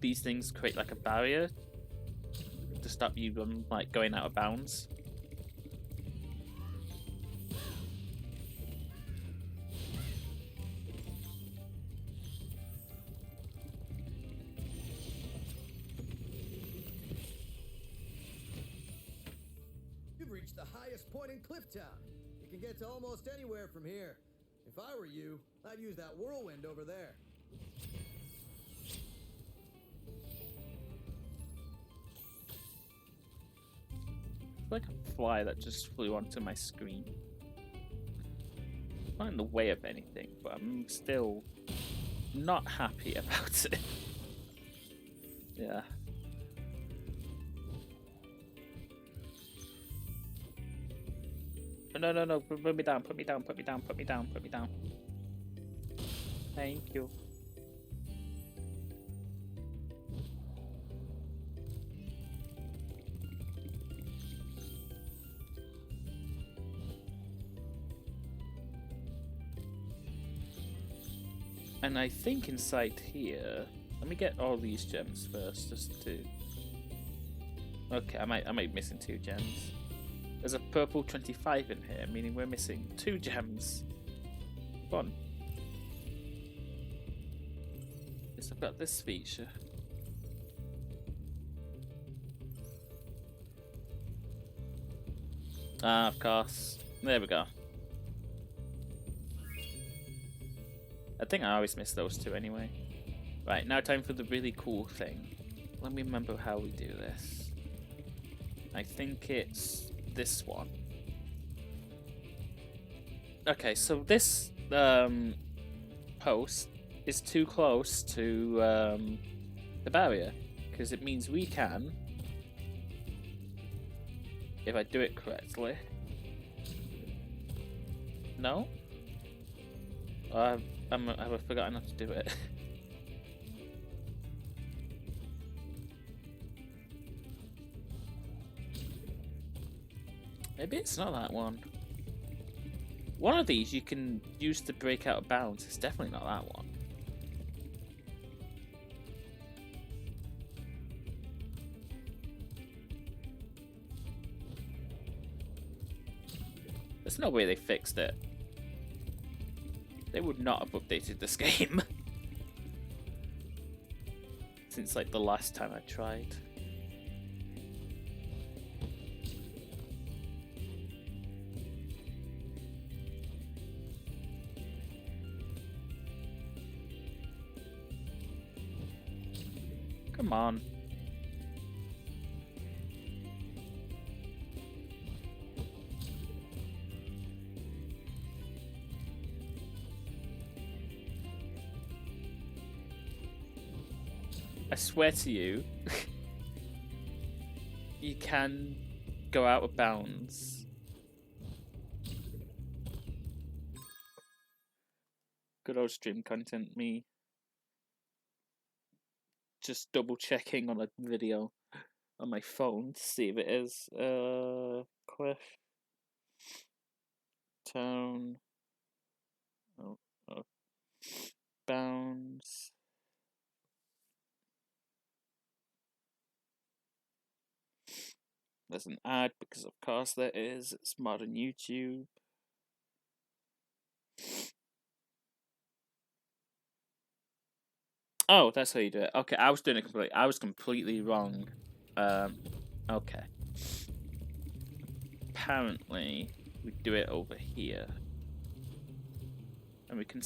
these things create like a barrier to stop you from like going out of bounds. You've reached the highest point in Clifftown. You can get to almost anywhere from here. If I were you, I'd use that whirlwind over there. It's like a fly that just flew onto my screen. Not in the way of anything, but I'm still not happy about it. Yeah. No, put me down, put me down, put me down, put me down, put me down. Thank you. And I think inside here, let me get all these gems first, just to. Okay, I might be missing 2 gems. There's a purple 25 in here, meaning we're missing 2 gems. Fun. Yes, I've got this feature. Ah, of course. There we go. I think I always miss those 2 anyway. Right, now time for the really cool thing. Let me remember how we do this. I think it's this one. Okay, so this post is too close to the barrier, because it means we can, if I do it correctly. No? I've forgotten how to do it. Maybe it's not that one. One of these you can use to break out of bounds. It's definitely not that one. There's no way they fixed it. They would not have updated this game since like the last time I tried. Come on. I swear to you, you can go out of bounds. Good old stream content, me just double checking on a video on my phone to see if it is. Cliff Town. Oh, bounds. There's an ad because of course there is. It's modern YouTube. Oh, that's how you do it. Okay, I was doing it completely. I was completely wrong. Okay. Apparently, we do it over here, and we can.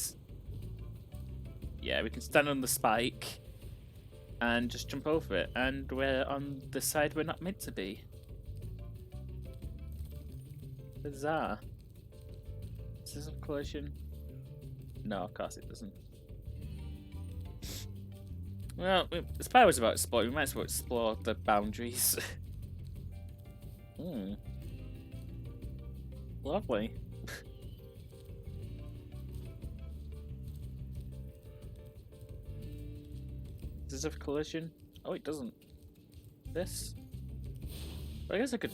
Yeah, we can stand on the spike and just jump over it, and we're on the side we're not meant to be. Bizarre. Is this a collision? No, of course it doesn't. Well, Spyro's about exploring. We might as well explore the boundaries. Lovely. Does this have collision? Oh, it doesn't. This? But I guess I could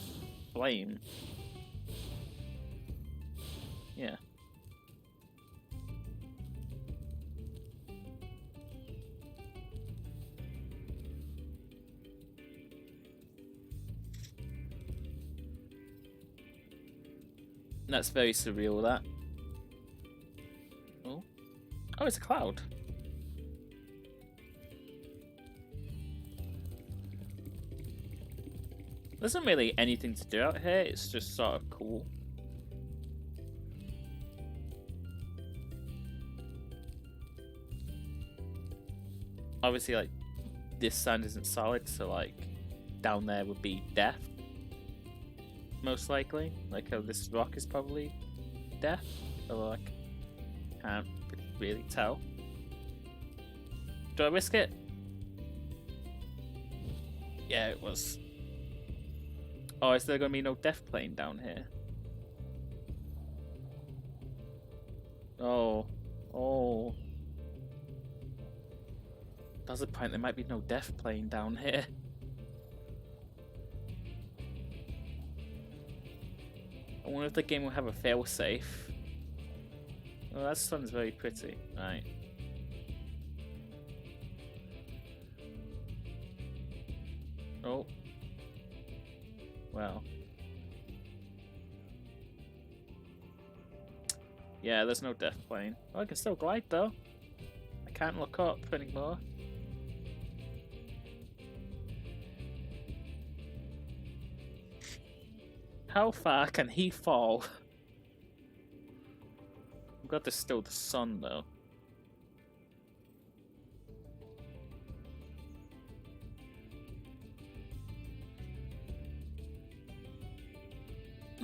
flame. Yeah. That's very surreal, that. Oh. Oh, it's a cloud. There isn't really anything to do out here, it's just sort of cool. Obviously, like, this sand isn't solid, so, like, down there would be death. Most likely. Like, this rock is probably death. Although I can't really tell. Do I risk it? Yeah, it was. Oh, is there going to be no death plane down here? Oh. Oh. That's the point, there might be no death plane down here. I wonder if the game will have a failsafe. Oh, that sun's very pretty. Right. Oh. Well. Yeah, there's no death plane. Oh, I can still glide though. I can't look up anymore. How far can he fall? I'm glad there's still the sun though.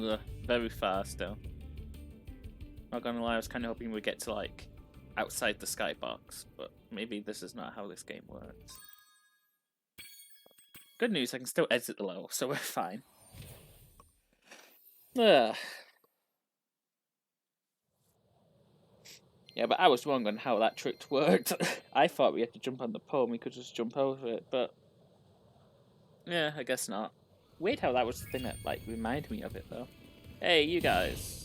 Ugh, very far still. Not gonna lie, I was kind of hoping we'd get to like outside the skybox, but maybe this is not how this game works. Good news, I can still exit the level, so we're fine. Ugh. Yeah, but I was wrong on how that trick worked. I thought we had to jump on the pole and we could just jump over it, but yeah, I guess not. Weird how that was the thing that like reminded me of it though. Hey, you guys.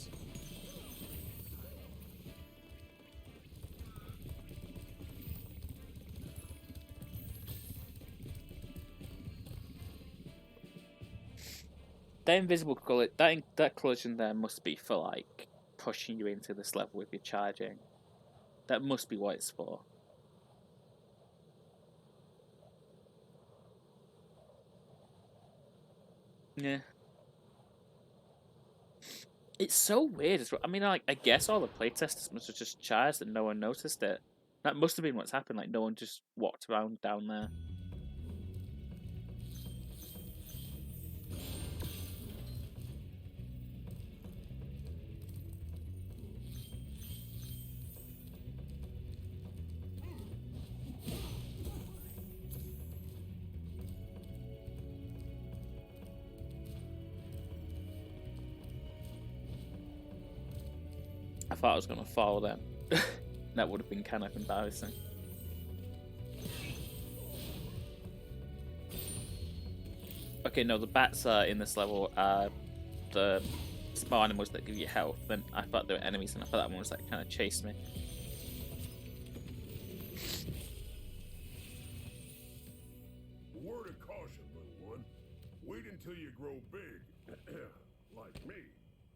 That invisible that collision there must be for like pushing you into this level if you're charging. That must be what it's for. Yeah. It's so weird as well. I mean, like, I guess all the playtesters must have just charged and no one noticed it. That must have been what's happened. Like, no one just walked around down there. thought I was gonna fall then. That would have been kind of embarrassing. Okay, no, the bats in this level are the small animals that give you health, and I thought they were enemies, and I thought that one was like kind of chased me. Word of caution, little one. Wait until you grow big, like me,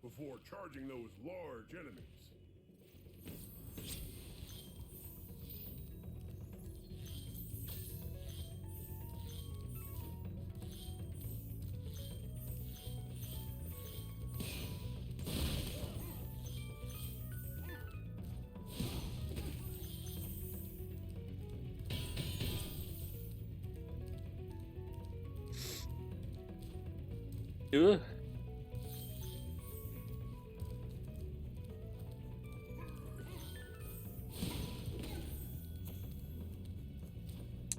before charging those large enemies. Ugh.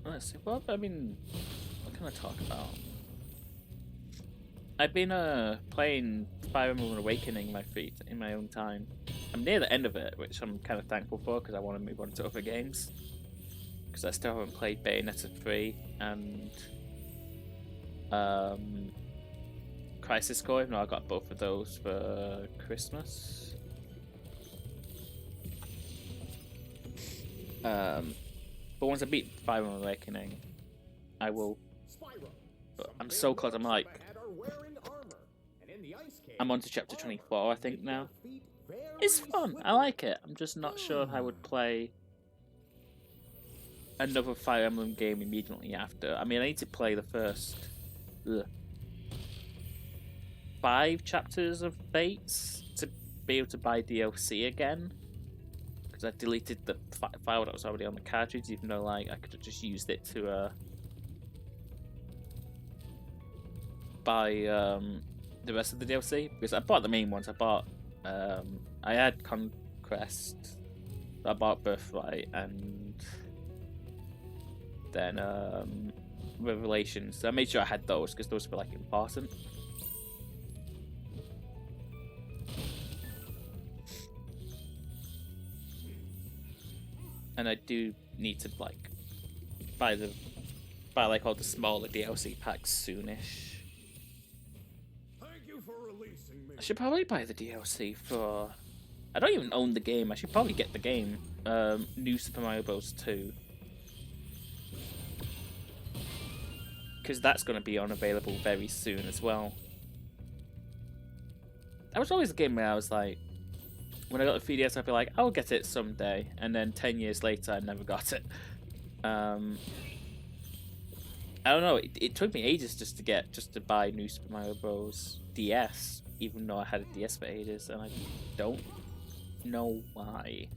Let's see. What I mean, what can I talk about? I've been playing Fire Emblem Awakening in my own time. I'm near the end of it, which I'm kind of thankful for because I want to move on to other games. Because I still haven't played Bayonetta 3 and Crisis Core. No, I got both of those for Christmas. But once I beat Fire Emblem Awakening, I will. But I'm so close. I'm on to chapter 24, I think now. It's fun. I like it. I'm just not sure if I would play another Fire Emblem game immediately after. I mean, I need to play the first 5 chapters of Fates to be able to buy DLC again. Because I deleted the file that was already on the cartridge, even though like I could have just used it to buy the rest of the DLC. Because I bought the main ones. I bought I had Conquest, I bought Birthright, and then Revelations. So I made sure I had those because those were like important. And I do need to like buy like all the smaller DLC packs soonish. Thank you for releasing me. I should probably buy the DLC for. I don't even own the game. I should probably get the game. New Super Mario Bros. 2. Because that's going to be unavailable very soon as well. That was always a game where I was like, when I got the 3DS, I'd be like, I'll get it someday. And then 10 years later, I never got it. I don't know. It took me ages just to buy New Super Mario Bros. DS, even though I had a DS for ages, and I don't know why.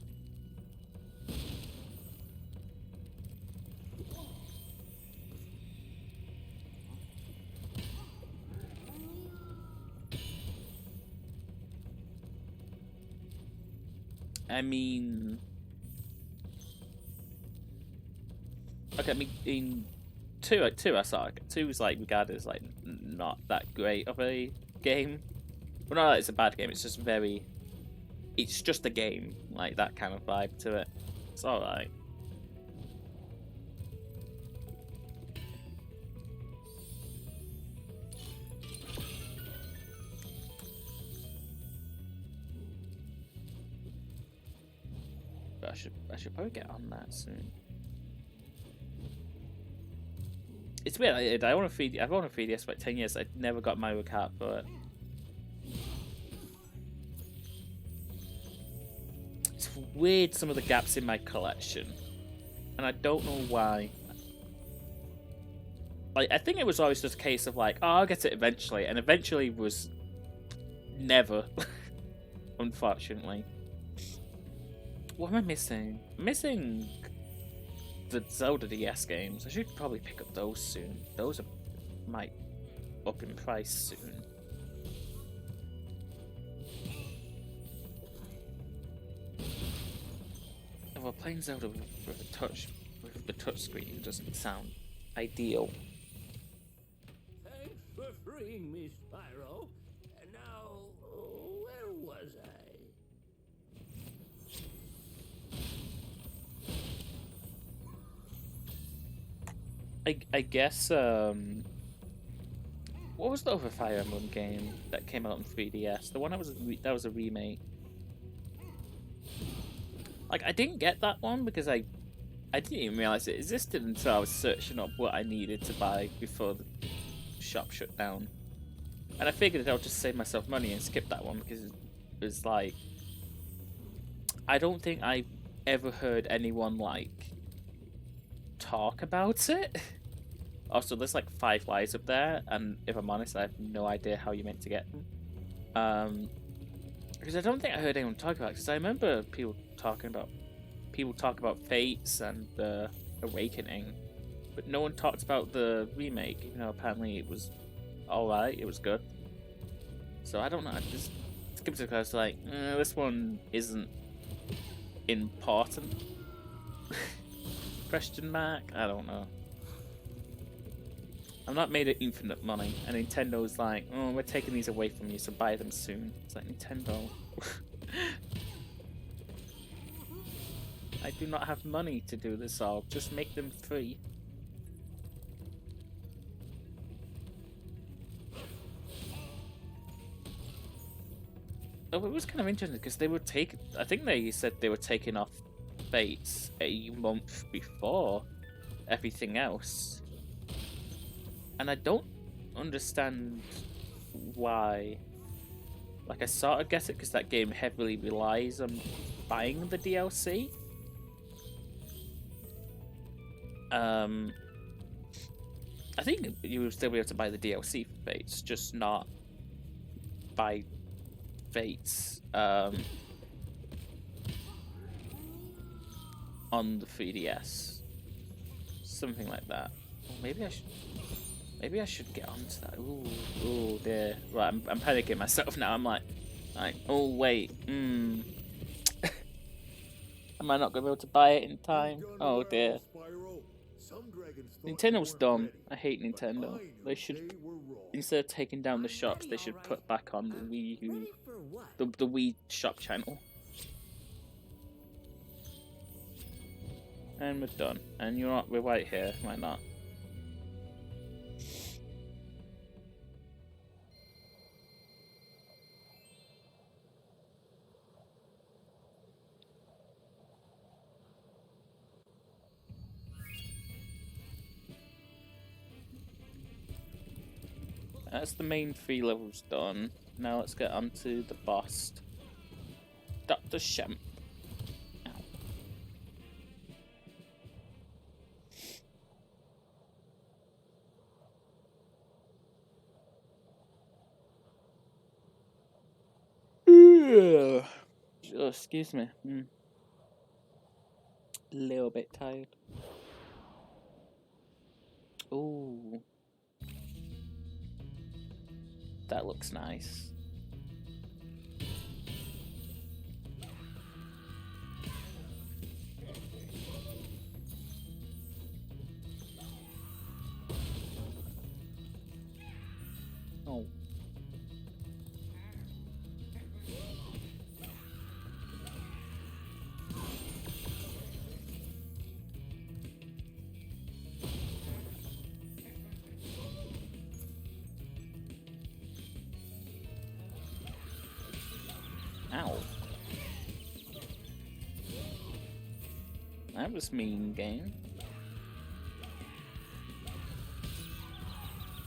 I mean, okay. I mean, in two I saw. 2 is like regarded as like not that great of a game. Well, not that it's a bad game. It's just very. It's just a game, like that kind of vibe to it. It's all right. But I should probably get on that soon. It's weird. I've owned a 3DS for like 10 years. I never got Mario Kart for it. It's weird, some of the gaps in my collection, and I don't know why. Like, I think it was always just a case of like, oh, I'll get it eventually, and eventually was never, unfortunately. What am I missing? I'm missing the Zelda DS games. I should probably pick up those soon. Those might up in price soon. Well, playing Zelda with the touch screen doesn't sound ideal. Thanks for freeing me, Spyro. And now, where was I? I guess what was the other Fire Emblem game that came out on 3DS? The one that was a remake. Like I didn't get that one because I didn't even realize it existed until I was searching up what I needed to buy before the shop shut down. And I figured I'll just save myself money and skip that one because it was like I don't think I've ever heard anyone like talk about it. Also, there's like 5 lives up there, and if I'm honest, I have no idea how you're meant to get them. Because I don't think I heard anyone talk about it. Because I remember people talk about Fates and the Awakening, but no one talked about the remake. Even though apparently it was alright, it was good. So I don't know. I just skipped it because like this one isn't important. Question mark? I don't know. I'm not made of infinite money, and Nintendo's like, oh, we're taking these away from you, so buy them soon. It's like, Nintendo. I do not have money to do this all. Just make them free. Oh, it was kind of interesting because they were taking. I think they said they were taking off Fates a month before everything else, and I don't understand why. Like, I sort of get it because that game heavily relies on buying the DLC. I think you would still be able to buy the DLC for Fates, just not buy Fates on the 3DS. Something like that. Or maybe I should get onto that. Ooh, dear. Right, I'm panicking myself now. I'm like, oh wait, Am I not gonna be able to buy it in time? Oh dear. Nintendo's dumb. I hate Nintendo. They should, instead of taking down the shops, they should put back on the Wii U, the Wii shop channel. And we're done. And you're not, we're right here. Why not? That's the main 3 levels done. Now let's get on to the boss, Dr. Shemp. Oh, excuse me. A little bit tired. Ooh. That looks nice. Oh. Ow. That was mean, game.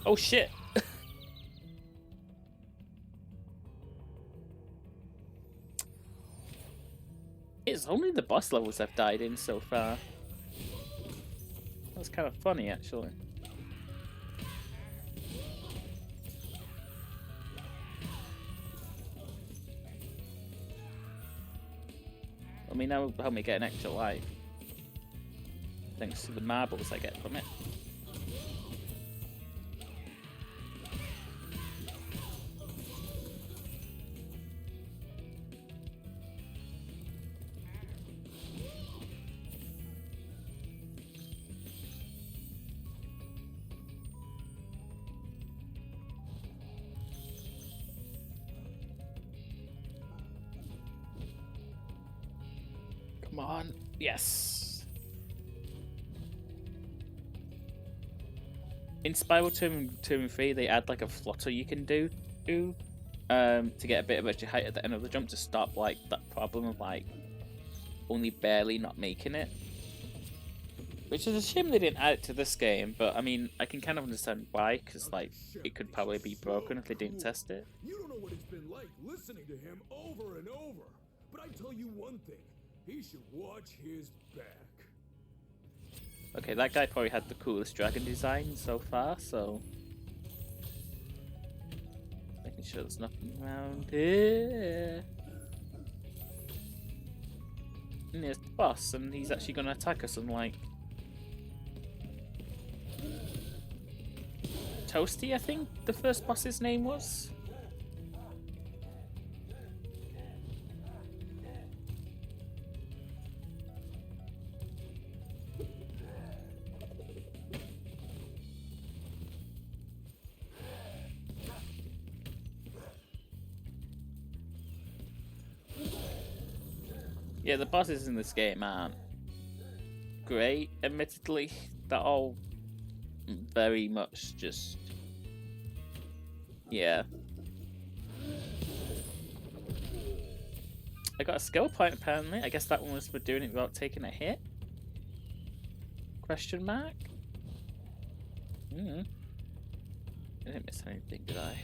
Oh shit! It's only the boss levels I've died in so far. That's kind of funny, actually. I mean, that will help me get an extra life. Thanks to the marbles I get from it. Come on. Yes. in Spyro 2 and 3, they add like a flutter you can do to get a bit of extra height at the end of the jump to stop like that problem of like only barely not making it. Which is a shame they didn't add it to this game, but I mean, I can kind of understand why, because like it could probably be broken if they didn't test it. You don't know what it's been like listening to him over and over. But I tell you one thing, he should watch his back. Okay, that guy probably had the coolest dragon design so far, so making sure there's nothing around here. And there's the boss, and he's actually going to attack us, unlike Toasty, I think the first boss's name was. Yeah, the bosses in this game aren't great, admittedly. They're all very much just... yeah. I got a skill point, apparently. I guess that one was for doing it without taking a hit? Question mark? I didn't miss anything, did I?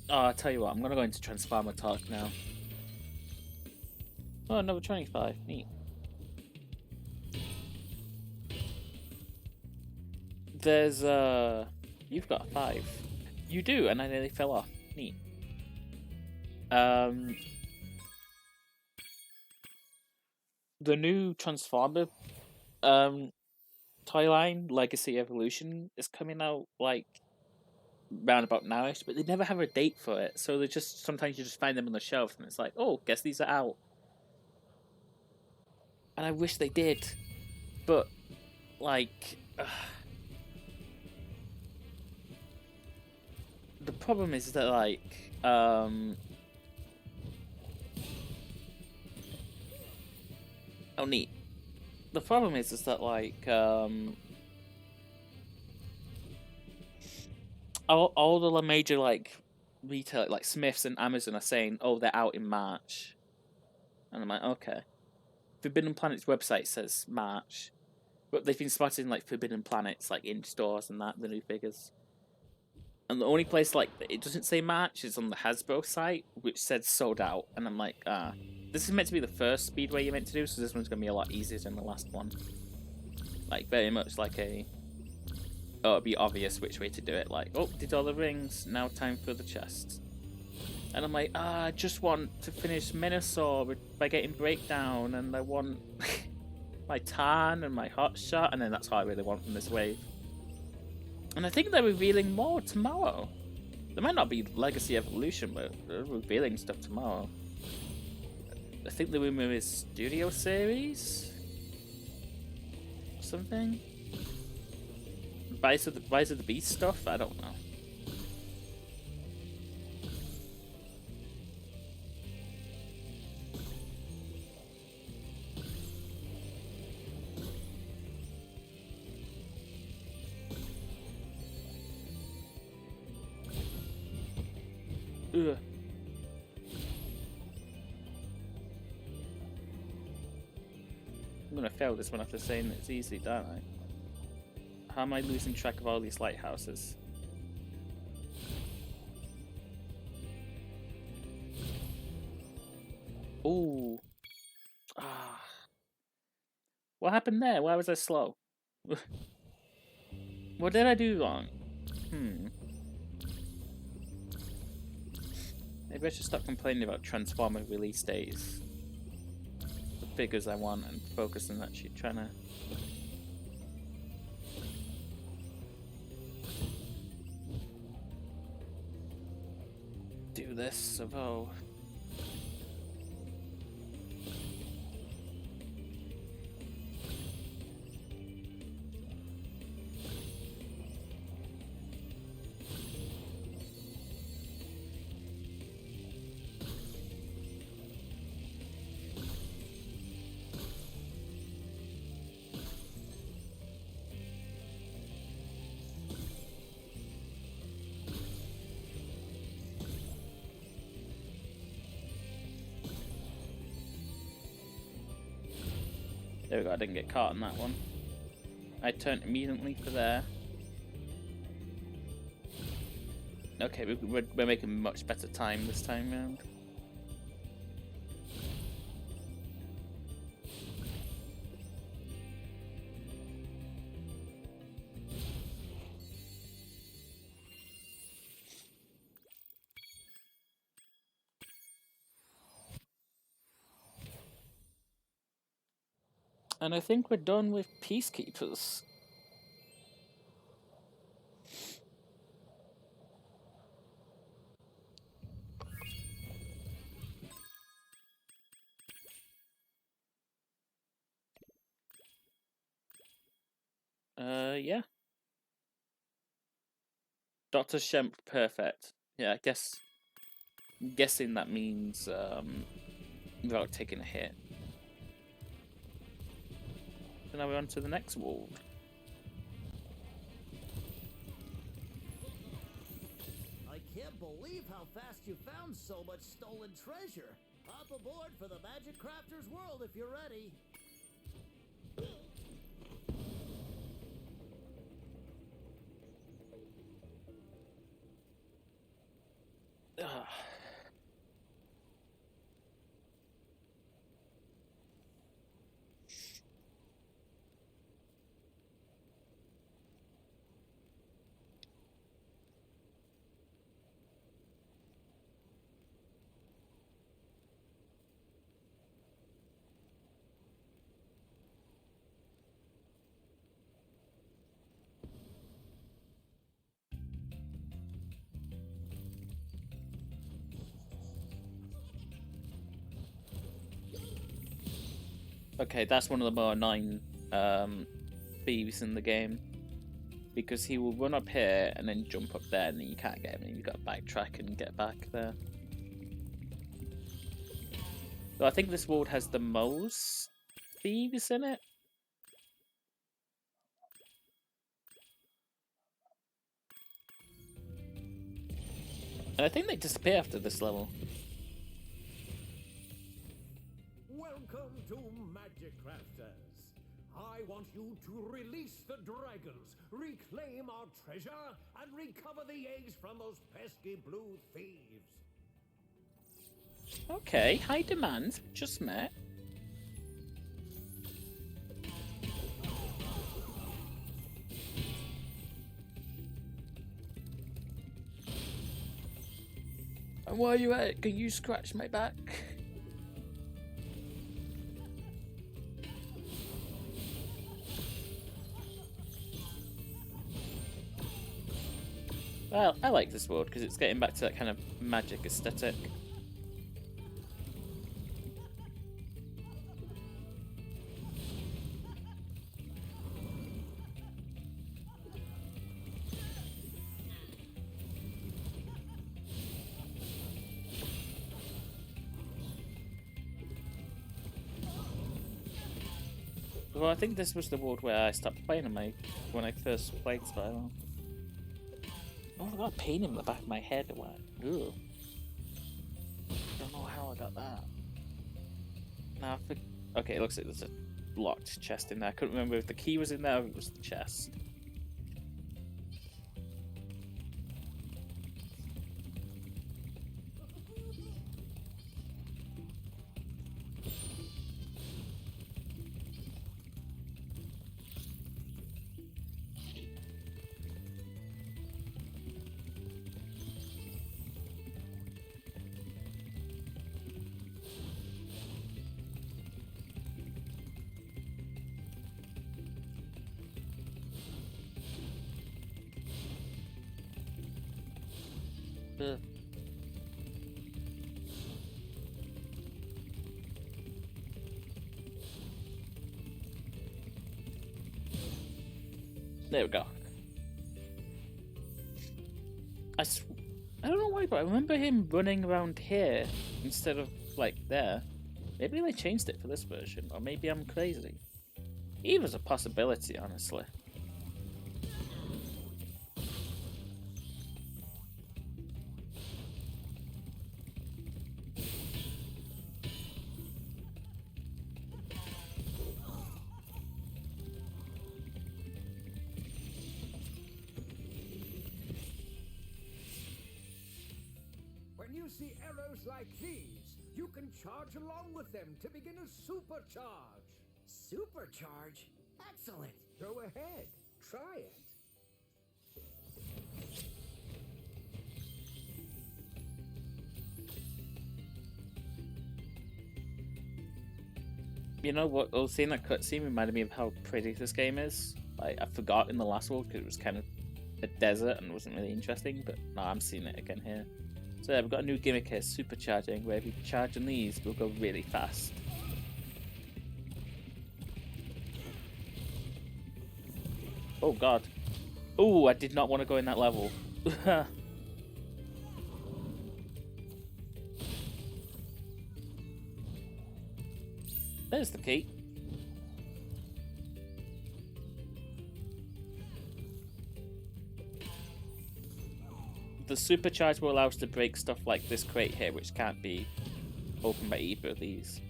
Oh, I'll tell you what, I'm gonna go into Transformer talk now. Oh, another 25. Neat. There's, you've got a 5. You do, and I nearly fell off. Neat. The new Transformer, toy line, Legacy Evolution, is coming out, like, round about nowish, but they never have a date for it, so they just, sometimes you just find them on the shelf, and it's like, oh, guess these are out. And I wish they did, but, like, the problem is that, like, oh, neat. The problem is that, like, all the major, like, retail, like, Smiths and Amazon are saying, oh, they're out in March. And I'm like, okay. Forbidden Planet's website says March, but they've been spotting, like, Forbidden Planets, like, in stores and that, the new figures. And the only place, like, it doesn't say March is on the Hasbro site, which said sold out. And I'm like, this is meant to be the first Speedway you're meant to do, so this one's going to be a lot easier than the last one. Like, very much like a... oh, it'd be obvious which way to do it. Like, oh, did all the rings, now time for the chest. And I'm like, I just want to finish Minosaur by getting Breakdown, and I want my Tarn and my Hotshot, and then that's all I really want from this wave. And I think they're revealing more tomorrow. There might not be Legacy Evolution, but they're revealing stuff tomorrow. I think the rumor is Studio Series? Something? Rise of the Beast stuff? I don't know. Ugh. I'm gonna fail this one after saying it's easy, don't I? How am I losing track of all these lighthouses? Ooh. Ah. What happened there? Why was I slow? What did I do wrong? Maybe I should stop complaining about Transformer release days. The figures I want and focus on actually trying to... do this, so... There we go, I didn't get caught on that one. I turned immediately for there. Okay, we're making much better time this time round. And I think we're done with Peacekeepers. Yeah. Dr. Shemp, perfect. Yeah, I'm guessing that means, without taking a hit. So now we're on to the next wall. I can't believe how fast you found so much stolen treasure. Hop aboard for the Magic Crafter's world if you're ready. Ugh. Okay, that's one of the more annoying thieves in the game. Because he will run up here and then jump up there and then you can't get him and you've got to backtrack and get back there. So I think this world has the most thieves in it. And I think they disappear after this level. Welcome to Magic Crafters. I want you to release the dragons, reclaim our treasure, and recover the eggs from those pesky blue thieves. Okay, high demand, just met. And while you're at it, can you scratch my back? Well, I like this world because it's getting back to that kind of magic aesthetic. Well, I think this was the world where I stopped playing when I first played Spyro. Oh, I got a pain in the back of my head. What? Ugh. Don't know how I got that. Now, okay, it looks like there's a locked chest in there. I couldn't remember if the key was in there or if it was the chest. Ugh. There we go. I don't know why, but I remember him running around here instead of, like, there. Maybe they changed it for this version, or maybe I'm crazy. Either's a possibility, honestly. you see arrows like these, you can charge along with them to begin a supercharge. Supercharge? Excellent! Go ahead, try it. You know what? Well, seeing that cutscene reminded me of how pretty this game is. Like, I forgot in the last world because it was kind of a desert and wasn't really interesting, but now I'm seeing it again here. So yeah, we've got a new gimmick here, supercharging, where if you charge on these, we'll go really fast. Oh god. Oh, I did not want to go in that level. There's the key. The supercharge will allow us to break stuff like this crate here, which can't be opened by either of these.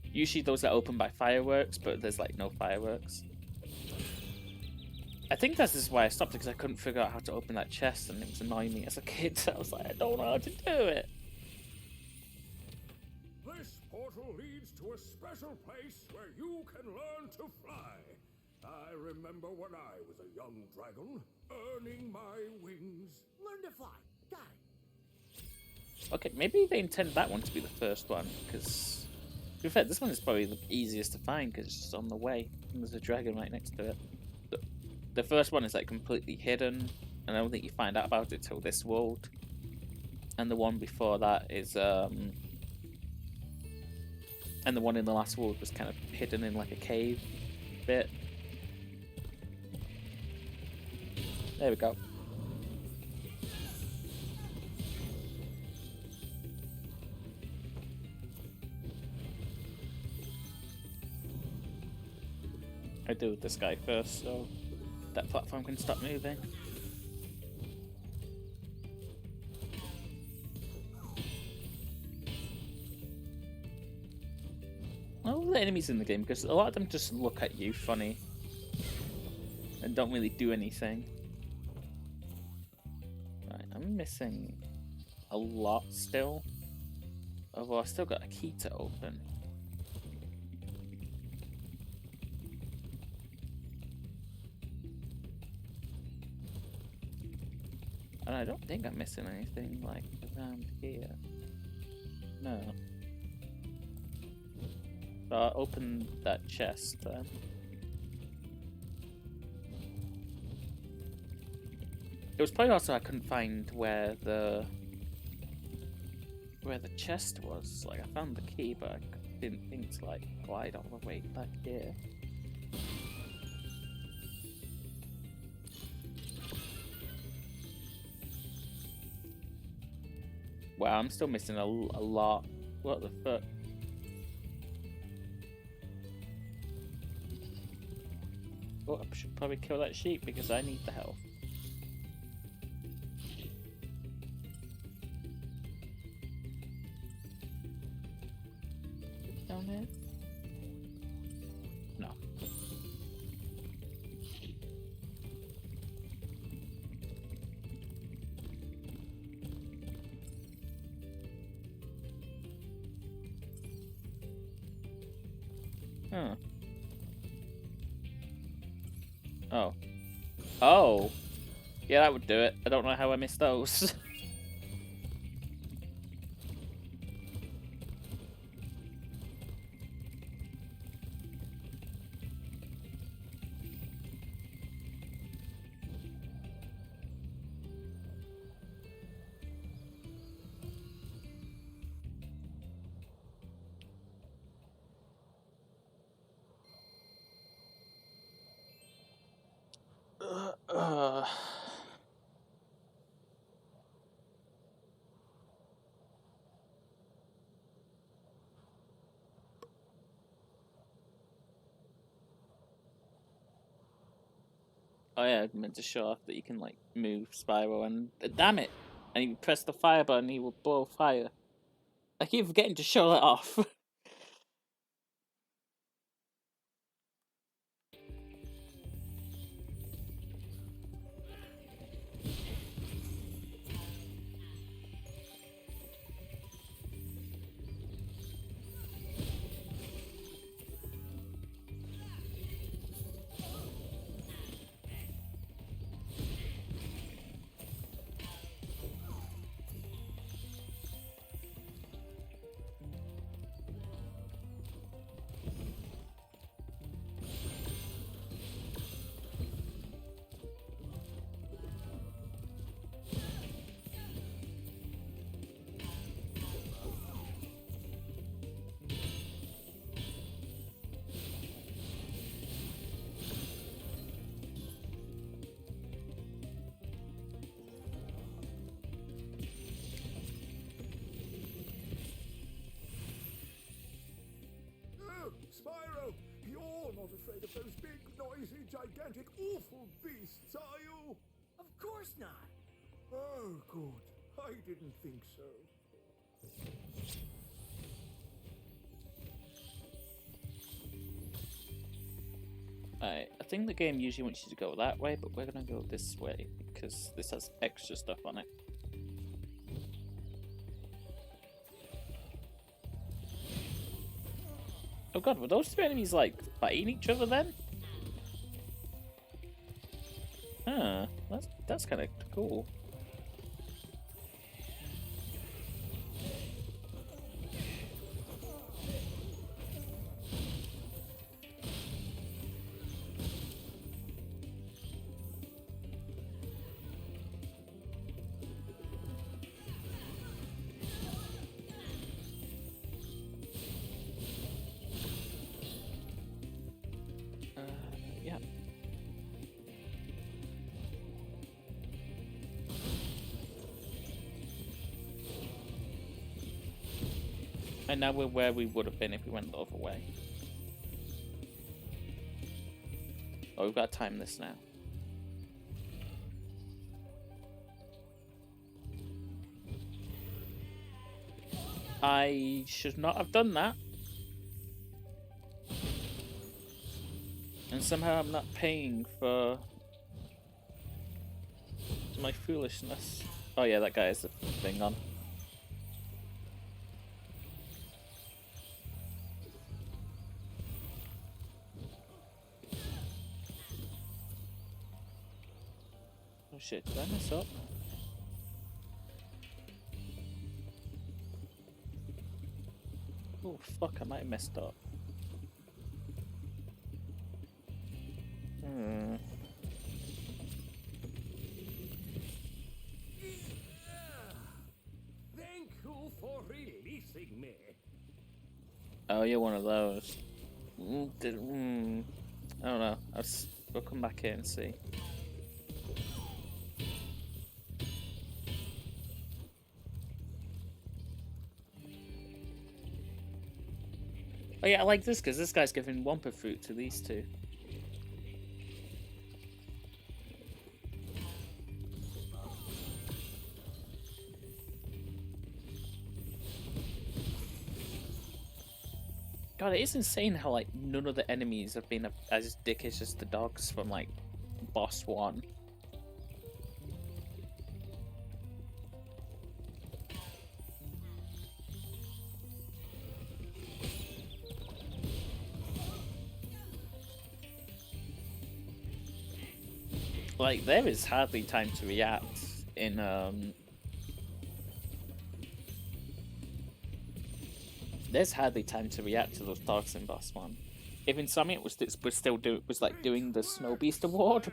Usually those are opened by fireworks, but there's like no fireworks. I think this is why I stopped it, because I couldn't figure out how to open that chest, and it was annoying me as a kid. I was like, I don't know how to do it. This portal leads to a special place where you can learn to fly. I remember when I was a young dragon, earning my wings. Learn to fly. Got it. Okay, maybe they intended that one to be the first one, because to be fair, this one is probably the easiest to find because it's just on the way, and there's a dragon right next to it. The first one is like completely hidden, and I don't think you find out about it till this world. And the one before that is and the one in the last world was kind of hidden in like a cave bit. There we go. I do this guy first, so that platform can stop moving. All the enemies in the game, because a lot of them just look at you funny and don't really do anything. Right, I'm missing a lot still. Although I've still got a key to open. And I don't think I'm missing anything like around here. No. So I'll open that chest then. It was probably also I couldn't find where the chest was. Like I found the key, but I didn't think to like glide all the way back here. Wow, I'm still missing a lot. What the fuck? Oh, I should probably kill that sheep because I need the health. Down here? No. Huh. Oh. Oh! Yeah, that would do it. I don't know how I missed those. Oh yeah, I meant to show off that you can like move Spyro and damn it! And you press the fire button, he will blow fire. I keep forgetting to show that off. with those big, noisy, gigantic, awful beasts, are you? Of course not. Oh, good. I didn't think so. I think the game usually wants you to go that way, but we're gonna go this way because this has extra stuff on it. Oh god, were those two enemies like fighting each other then? Huh, that's kind of cool. Yeah. And now we're where we would have been if we went the other way. Oh, we've got to time this now. I should not have done that. And somehow I'm not paying for my foolishness. Oh yeah, that guy has the thing on. Oh shit, did I mess up? Oh fuck, I might have messed up. Thank you for releasing me. Oh, you're one of those. I don't know. We'll come back here and see. Oh yeah, I like this because this guy's giving Wumpa fruit to these two. God, it is insane how like none of the enemies have been as dickish as the dogs from like boss 1. Like there is hardly time to react in there's hardly time to react to those dogs in boss 1. If Insomniac was doing the Snow Beast Award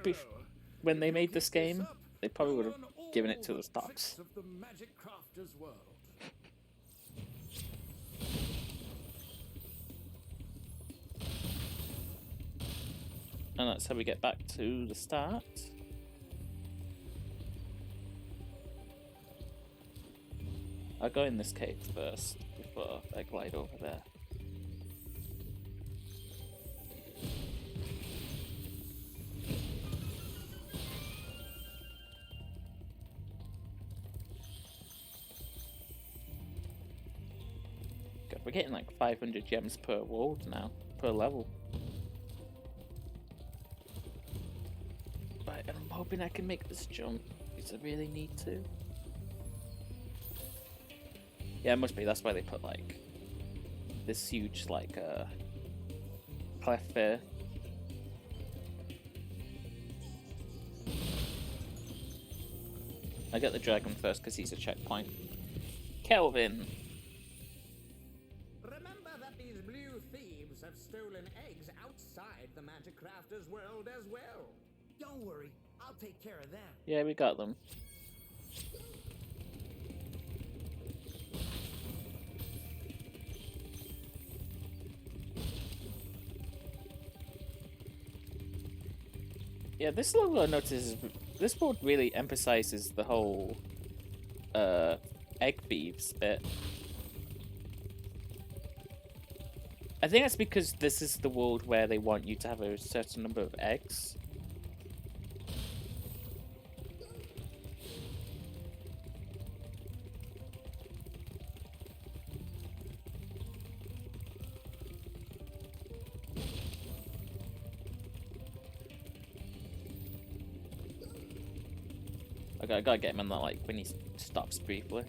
when they made this game, they probably would have given it to those dogs. Of the Magic Crafter's world. And that's how we get back to the start. I'll go in this cave first before I glide over there. God, we're getting like 500 gems per world now, per level. Right, and I'm hoping I can make this jump, because I really need to. Yeah, it must be. That's why they put like this huge like clef there. I get the dragon first because he's a checkpoint. Kelvin. Remember that these blue thieves have stolen eggs outside the Magic Crafter's world as well. Don't worry, I'll take care of them. Yeah, we got them. Yeah, this level I noticed, this board really emphasizes the whole egg thieves bit. I think that's because this is the world where they want you to have a certain number of eggs. I gotta get him on that, like, when he stops briefly.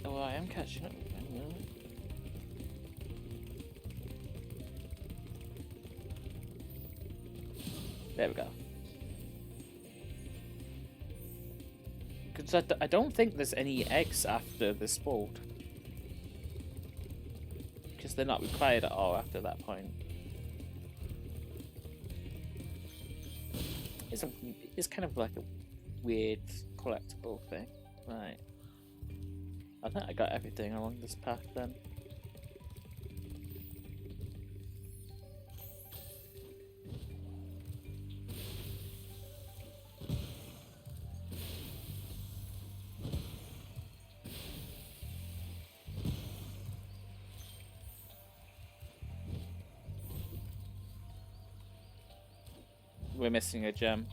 Oh, I am catching up. There we go. Because I don't think there's any eggs after this world. Because they're not required at all after that point. It's kind of like a weird collectible thing. Right. I think I got everything along this path then. We're missing a gem.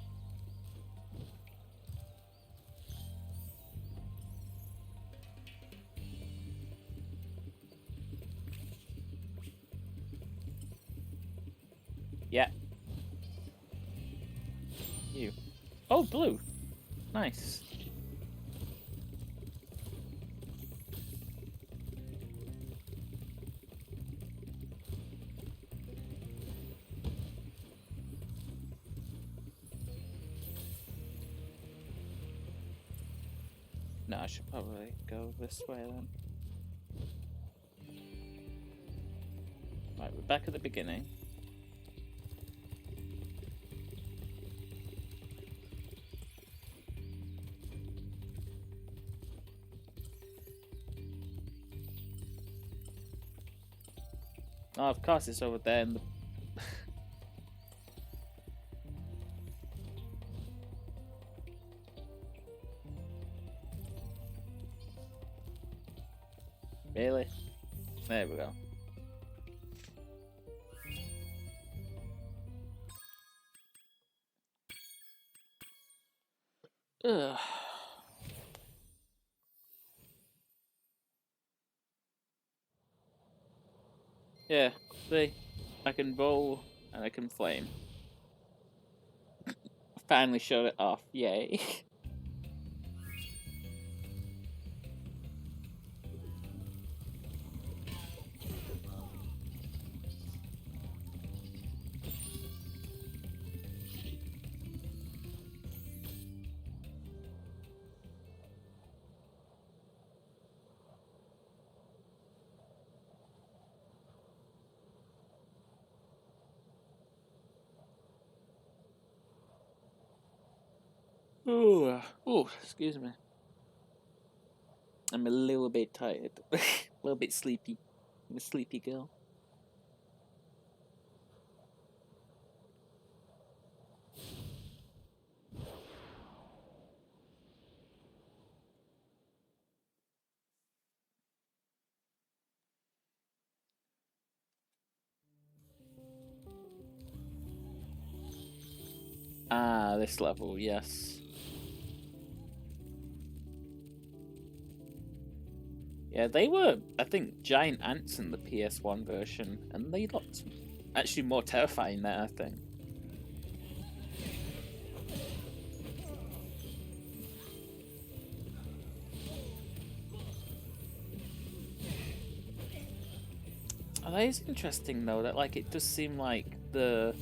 Yeah. You. Oh, blue. Nice. No, I should probably go this way then. Right, we're back at the beginning. Oh, of course it's over there in the... Really? There we go. Ugh. Yeah, see? I can roll and I can flame. Finally showed it off, yay. Ooh, ooh, excuse me. I'm a little bit tired. A little bit sleepy. I'm a sleepy girl. Ah, this level, yes. Yeah, they were, I think, giant ants in the PS1 version, and they looked actually more terrifying there, I think. Oh, that is interesting though, that like it does seem like the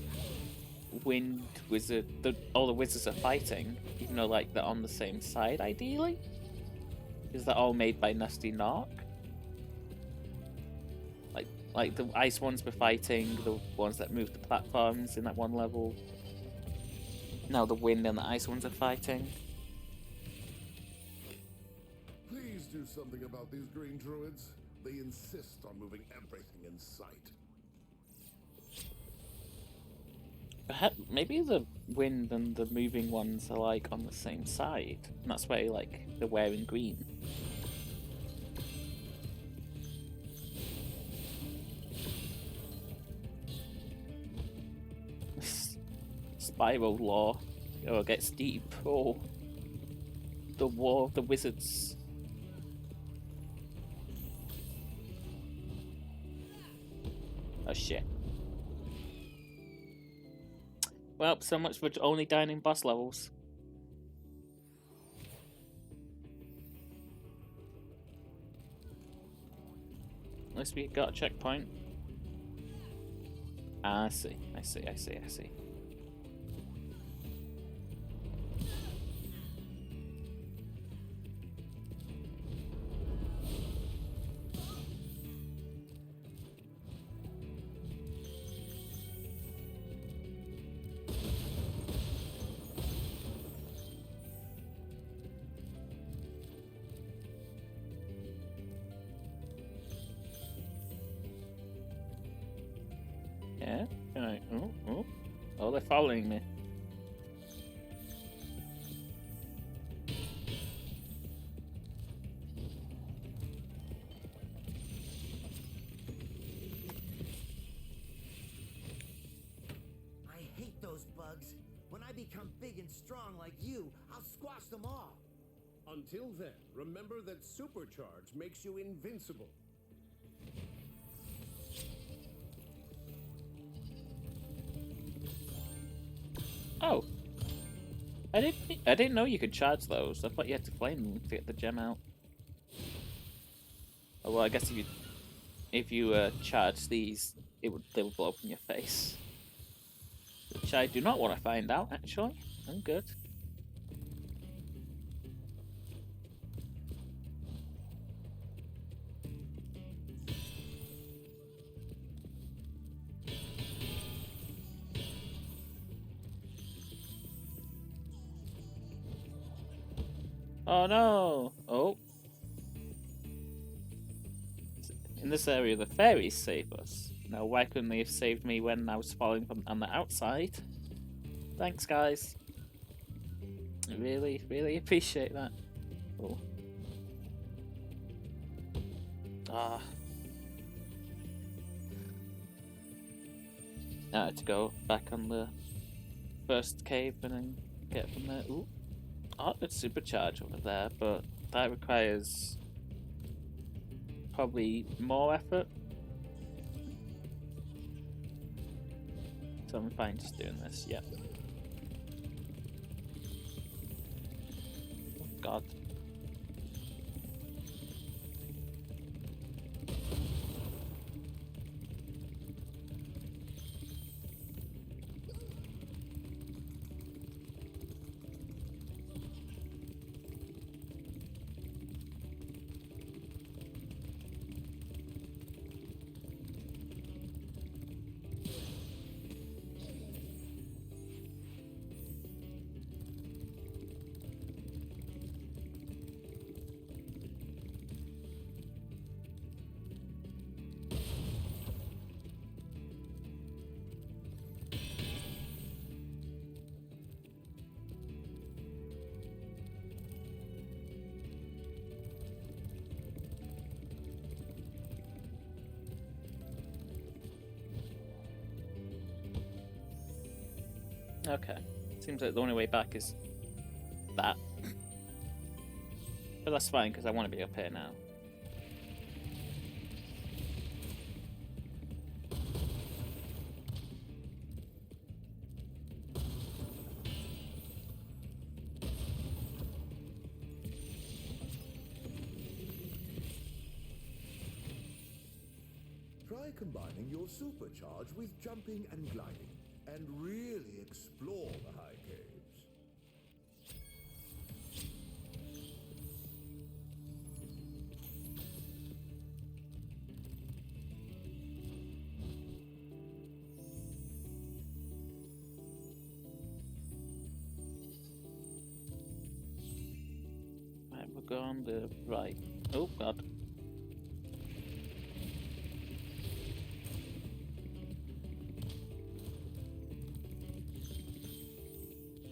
wind wizard, all the wizards are fighting, even though like they're on the same side ideally. Is that all made by Nasty Narc? Like the ice ones were fighting, the ones that moved the platforms in that one level. Now the wind and the ice ones are fighting. Please do something about these green druids. They insist on moving everything in sight. Maybe the wind and the moving ones are like on the same side. And that's why like they're wearing green. Spyro lore. Oh, it gets deep. Oh, the War of the Wizards. Oh shit. Well, so much for only dying in boss levels. At least we got a checkpoint. I see. Yeah? Right. Oh, they're following me. I hate those bugs. When I become big and strong like you, I'll squash them all. Until then, remember that supercharge makes you invincible. Oh. I didn't know you could charge those. I thought you had to flame them to get the gem out. Oh, well, I guess if you charge these, they would blow up in your face. Which I do not want to find out, actually. I'm good. Oh no! Oh. In this area, the fairies save us. Now, why couldn't they have saved me when I was falling from on the outside? Thanks, guys. I really, really appreciate that. Oh. Ah. I had to go back on the first cave and then get from there. Ooh. Oh, it's supercharge over there, but that requires probably more effort. So I'm fine just doing this, yep. Oh god. Okay. Seems like the only way back is that. But that's fine, because I want to be up here now. Try combining your supercharge with jumping and gliding, and really explore the high caves. Right, we'll go on the right. Oh god.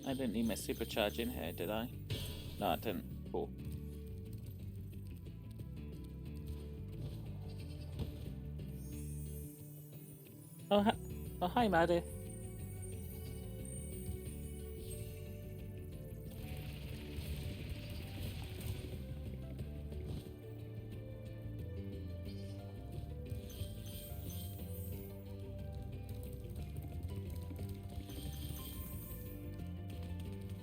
I didn't need my supercharge in here, did I? No, I didn't. Cool. Oh, hi, Maddie.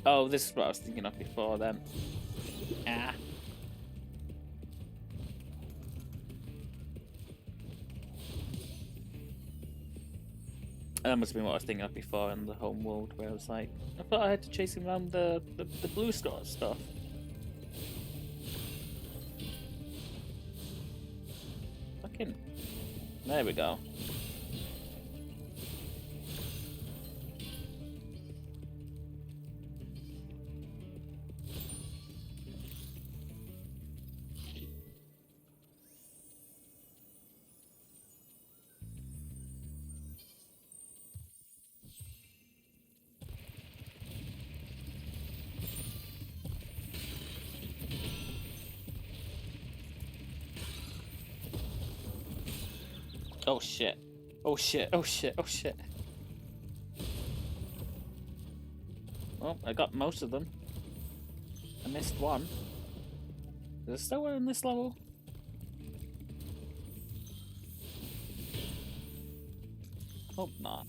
Oh, this is what I was thinking of before then. Ah. That must have been what I was thinking of before in the home world, where I was like, I thought I had to chase him around the blue stuff. Fucking. There we go. Oh shit. Oh shit, oh shit, oh shit. Well, I got most of them. I missed one. Is there still one in this level? Hope not.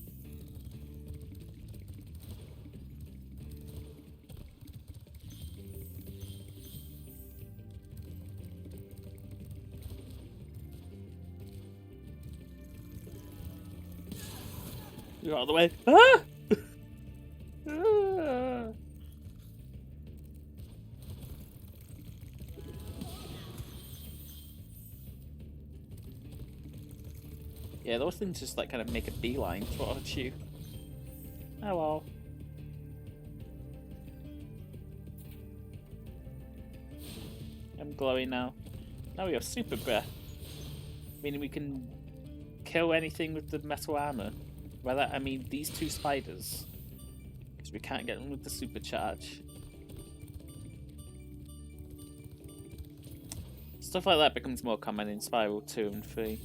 You're out of the way. Ah! Ah! Yeah, those things just like kind of make a beeline towards you. Hello. I'm glowing now. Now we have super breath. Meaning we can kill anything with the metal armor. By that I mean these two spiders. Because we can't get them with the supercharge. Stuff like that becomes more common in Spyro 2 and 3.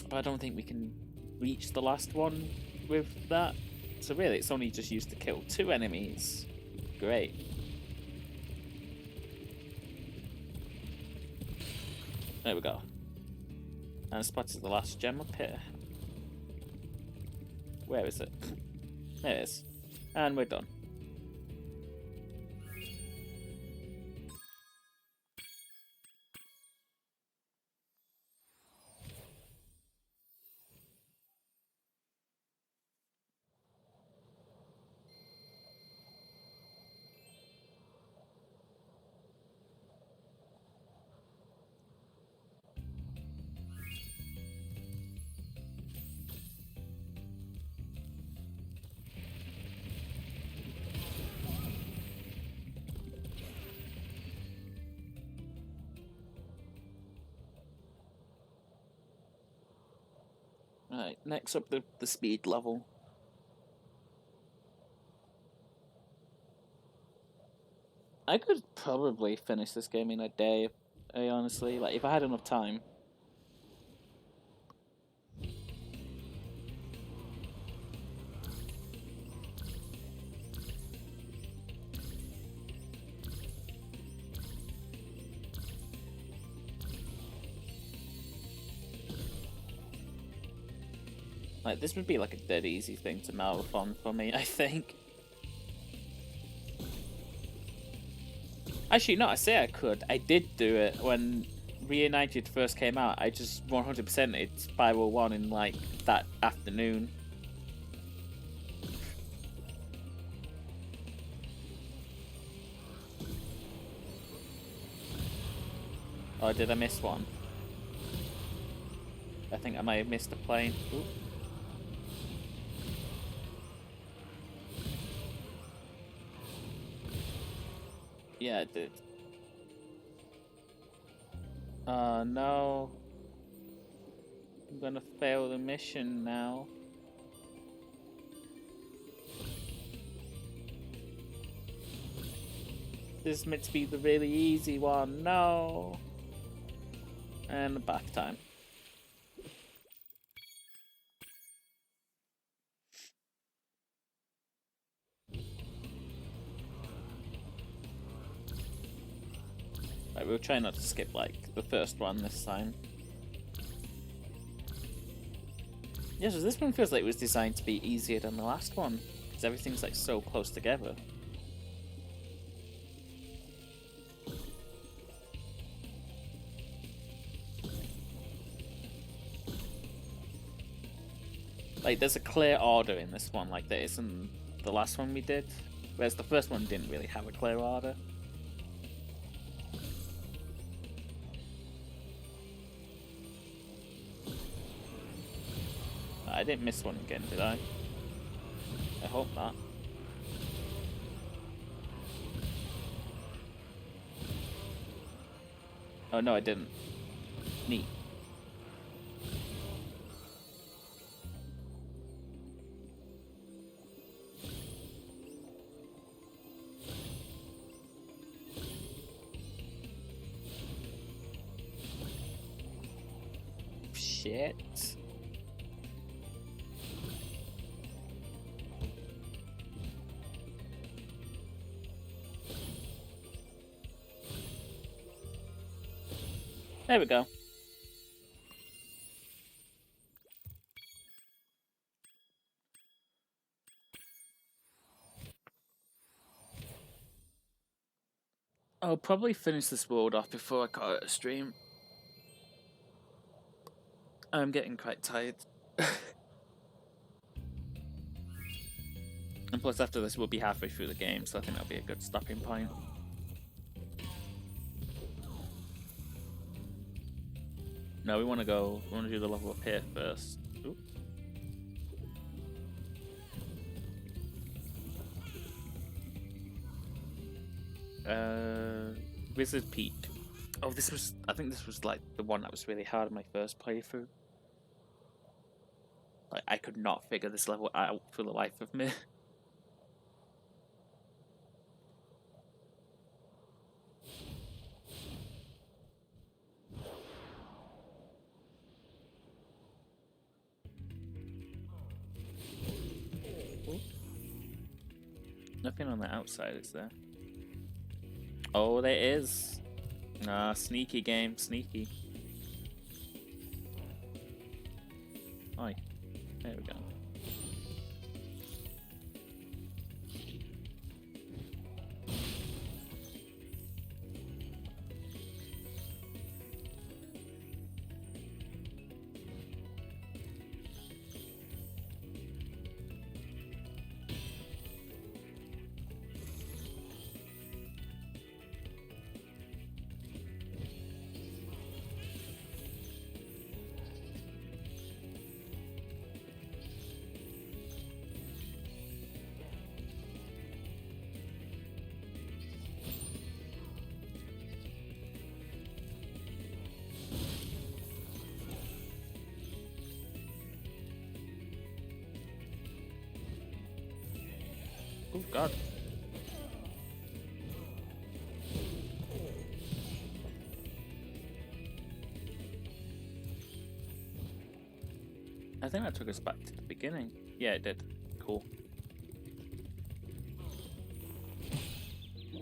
But I don't think we can reach the last one with that. So really it's only just used to kill 2 enemies. Great. There we go. And I spotted the last gem up here. Where is it? There it is. And we're done. Right, next up the speed level. I could probably finish this game in a day, honestly, like if I had enough time. Like, this would be like a dead easy thing to marathon for me, I think. Actually, no, I say I could. I did do it when Reignited first came out. I just 100%ed Spyro 1 in, like, that afternoon. Oh, did I miss one? I think I might have missed a plane. Ooh. Yeah, I did. Oh no. I'm gonna fail the mission now. This is meant to be the really easy one. No. And back time. Right, we'll try not to skip like the first one this time. Yeah, so this one feels like it was designed to be easier than the last one. because everything's like so close together. Like, there's a clear order in this one, like there isn't the last one we did, whereas the first one didn't really have a clear order. I didn't miss one again, did I? I hope not. Oh no, I didn't. Neat. Shit. There we go. I'll probably finish this world off before I call it a stream. I'm getting quite tired. And plus after this we'll be halfway through the game, so I think that'll be a good stopping point. No, we want to do the level up here first. Ooh. Wizard Peak. Oh, I think this was like the one that was really hard in my first playthrough. Like, I could not figure this level out for the life of me. Nothing on the outside, is there? Oh, there is. Nah, sneaky game, sneaky. Oi, there we go. Oh god. I think that took us back to the beginning. Yeah, it did. Cool.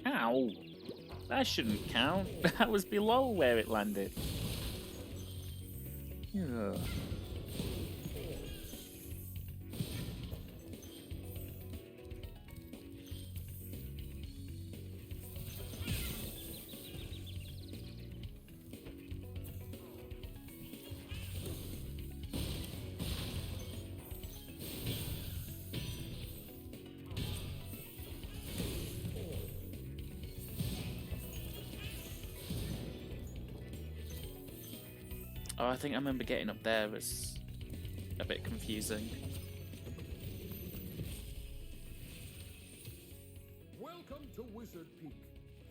Ow! That shouldn't count. That was below where it landed. Yeah. Oh, I think I remember getting up there was a bit confusing. Welcome to Wizard Peak.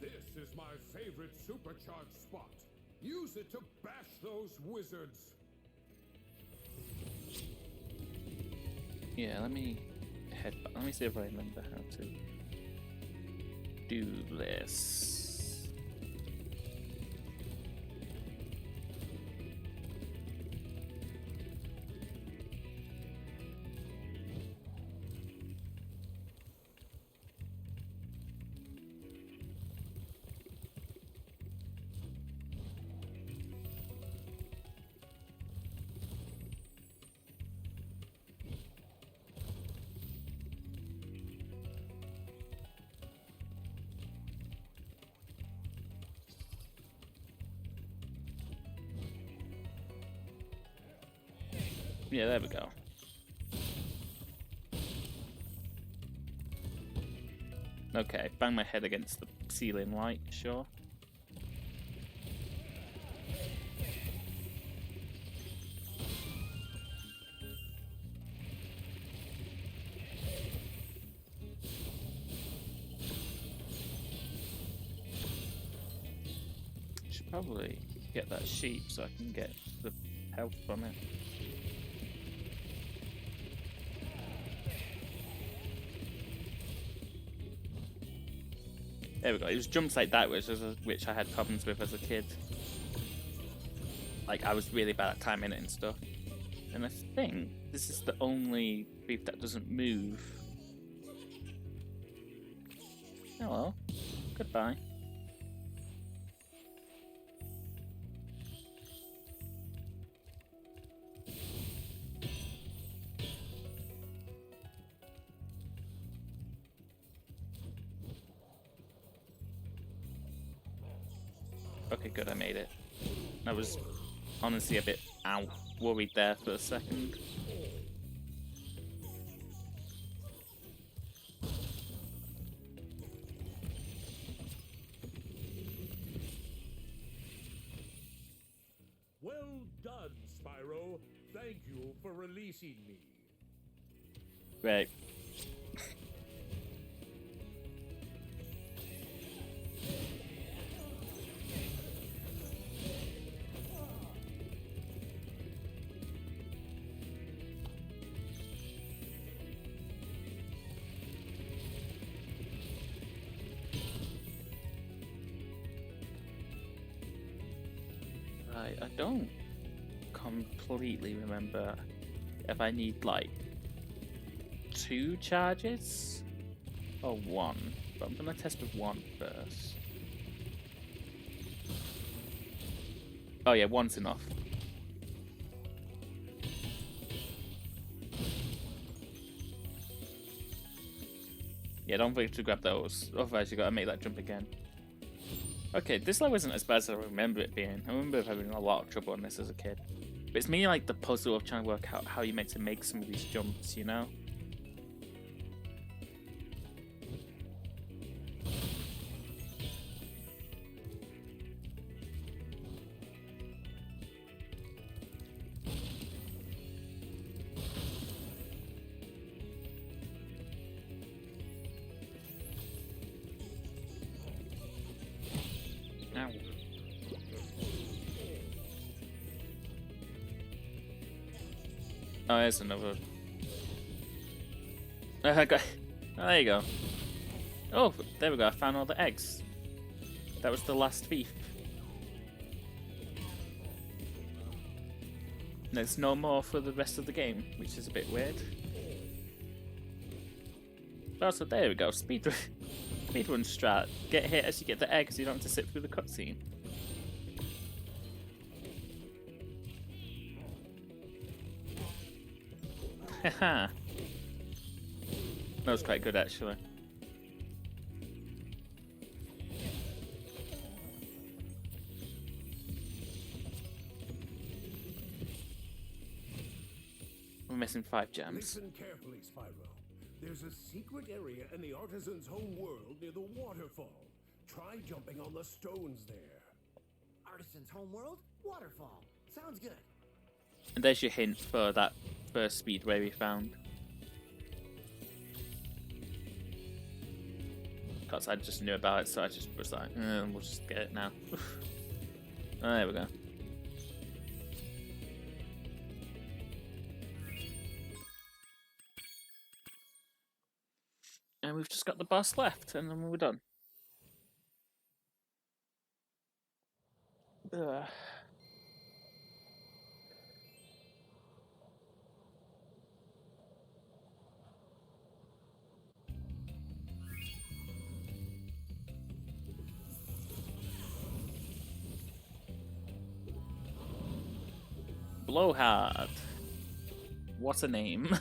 This is my favorite supercharged spot. Use it to bash those wizards. Yeah, let me head back. Let me see if I remember how to do this. Yeah, there we go. Okay, bang my head against the ceiling light, sure. Should probably get that sheep so I can get the health from it. There we go. It was jumps like that which I had problems with as a kid. Like, I was really bad at timing it and stuff. And I think this is the only thief that doesn't move. Hello. Goodbye. Okay, good, I made it. I was honestly a bit worried there for a second. Well done, Spyro. Thank you for releasing me. Right. Right, I don't completely remember if I need like 2 charges or 1, but I'm gonna test with 1 first. Oh yeah, 1's enough. Yeah, don't forget to grab those, otherwise you gotta make that jump again. Okay, this level isn't as bad as I remember it being. I remember having a lot of trouble on this as a kid. But it's mainly like the puzzle of trying to work out how you're meant to make some of these jumps, you know? Ow. Oh, there's another. Okay. Oh, there you go. Oh, there we go. I found all the eggs. That was the last thief. There's no more for the rest of the game, which is a bit weird. But also, there we go. Speedrun strat. Get hit as you get the eggs, so you don't have to sit through the cutscene. Haha. That was quite good, actually. We're missing 5 gems. Listen carefully, Spyro. There's a secret area in the artisan's home world near the waterfall. Try jumping on the stones there. Artisan's homeworld? Waterfall. Sounds good. And there's your hint for that first speedway we found. Because I just knew about it, so I just was like, we'll just get it now. Oh, there we go. And we've just got the boss left, and then we're done. Ugh. Blowhard. What a name.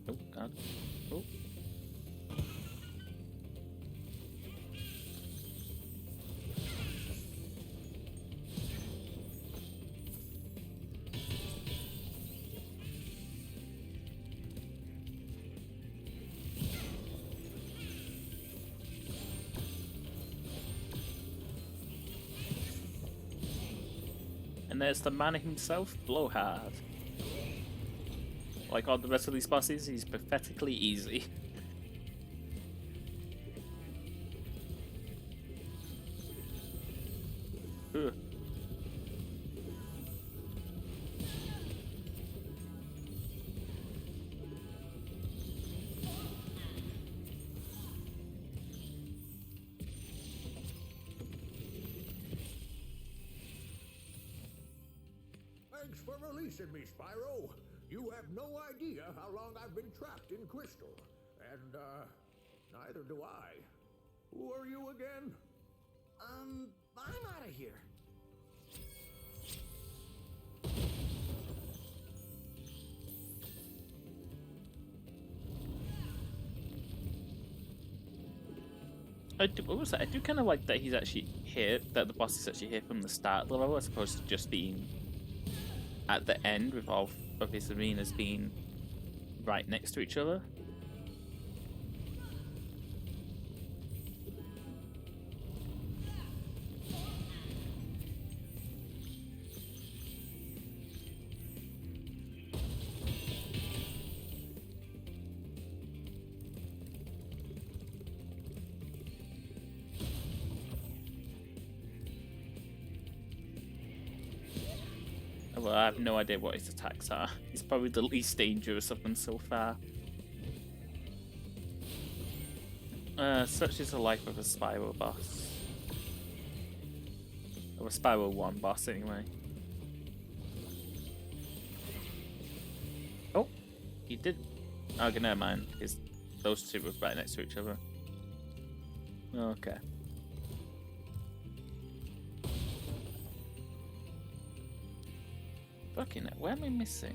Oh god. Oh. And there's the man himself, Blowhard. Like all the rest of these bosses, he's pathetically easy. Ugh. Thanks for releasing me, Spyro. You have no idea how long I've been trapped in Crystal. And, neither do I. Who are you again? I'm out of here. What was that? I do kind of like that he's actually here, that the boss is actually here from the start of the level, as opposed to just being at the end with all of his arenas being right next to each other. Well, I have no idea what his attacks are. He's probably the least dangerous of them so far. Such is the life of a Spyro boss. Or a Spyro 1 boss, anyway. Oh, he did. Okay, never mind. Because those two were right next to each other. Okay. Fucking it, where am I missing?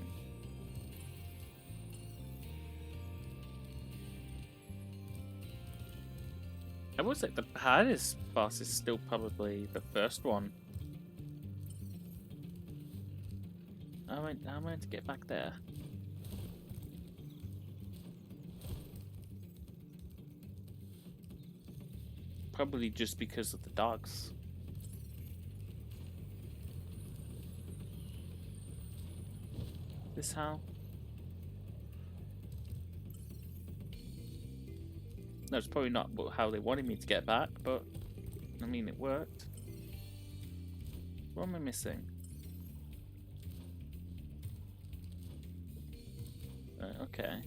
I would say the hardest boss is still probably the first one. How am I to get back there? Probably just because of the dogs. This how? No, it's probably not how they wanted me to get back, but I mean, it worked. What am I missing? Okay.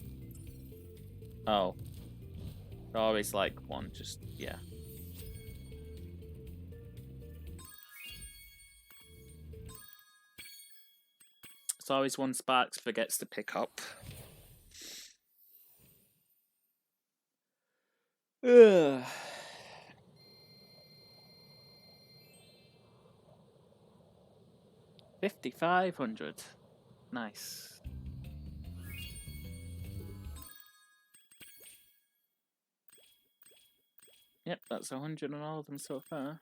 Oh. Always like one, just, yeah. It's always one Sparks forgets to pick up. Ugh. $5,500. Nice. Yep, that's 100 on all of them so far.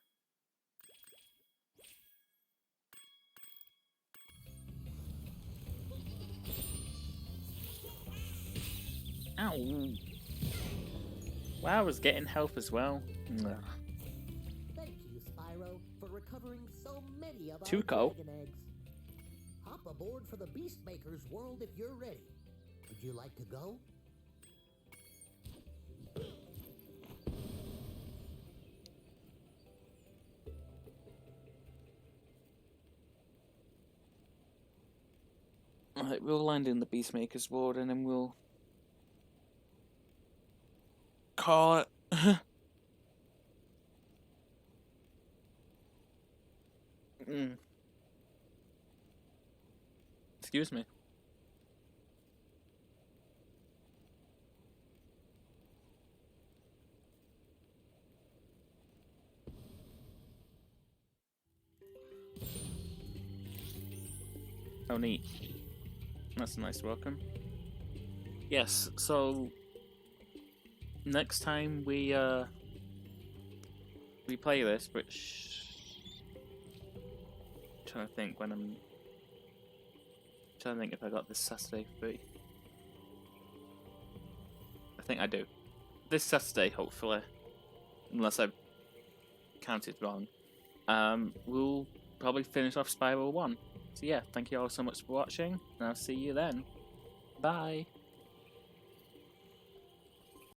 Ow! Wow, I was getting health as well. Ugh. Thank you, Spyro, for recovering so many of our Tuco. dragon eggs. Hop aboard for the Beastmaker's world if you're ready. Would you like to go? Alright, we'll land in the Beastmaker's ward and then we'll call it. Excuse me. Oh, neat. That's a nice welcome. yes, so next time we play this, which trying to think when I'm trying to think if I got this Saturday free. I think I do. This Saturday, hopefully, unless I've counted wrong. We'll probably finish off Spyro 1. So yeah, thank you all so much for watching, and I'll see you then. Bye!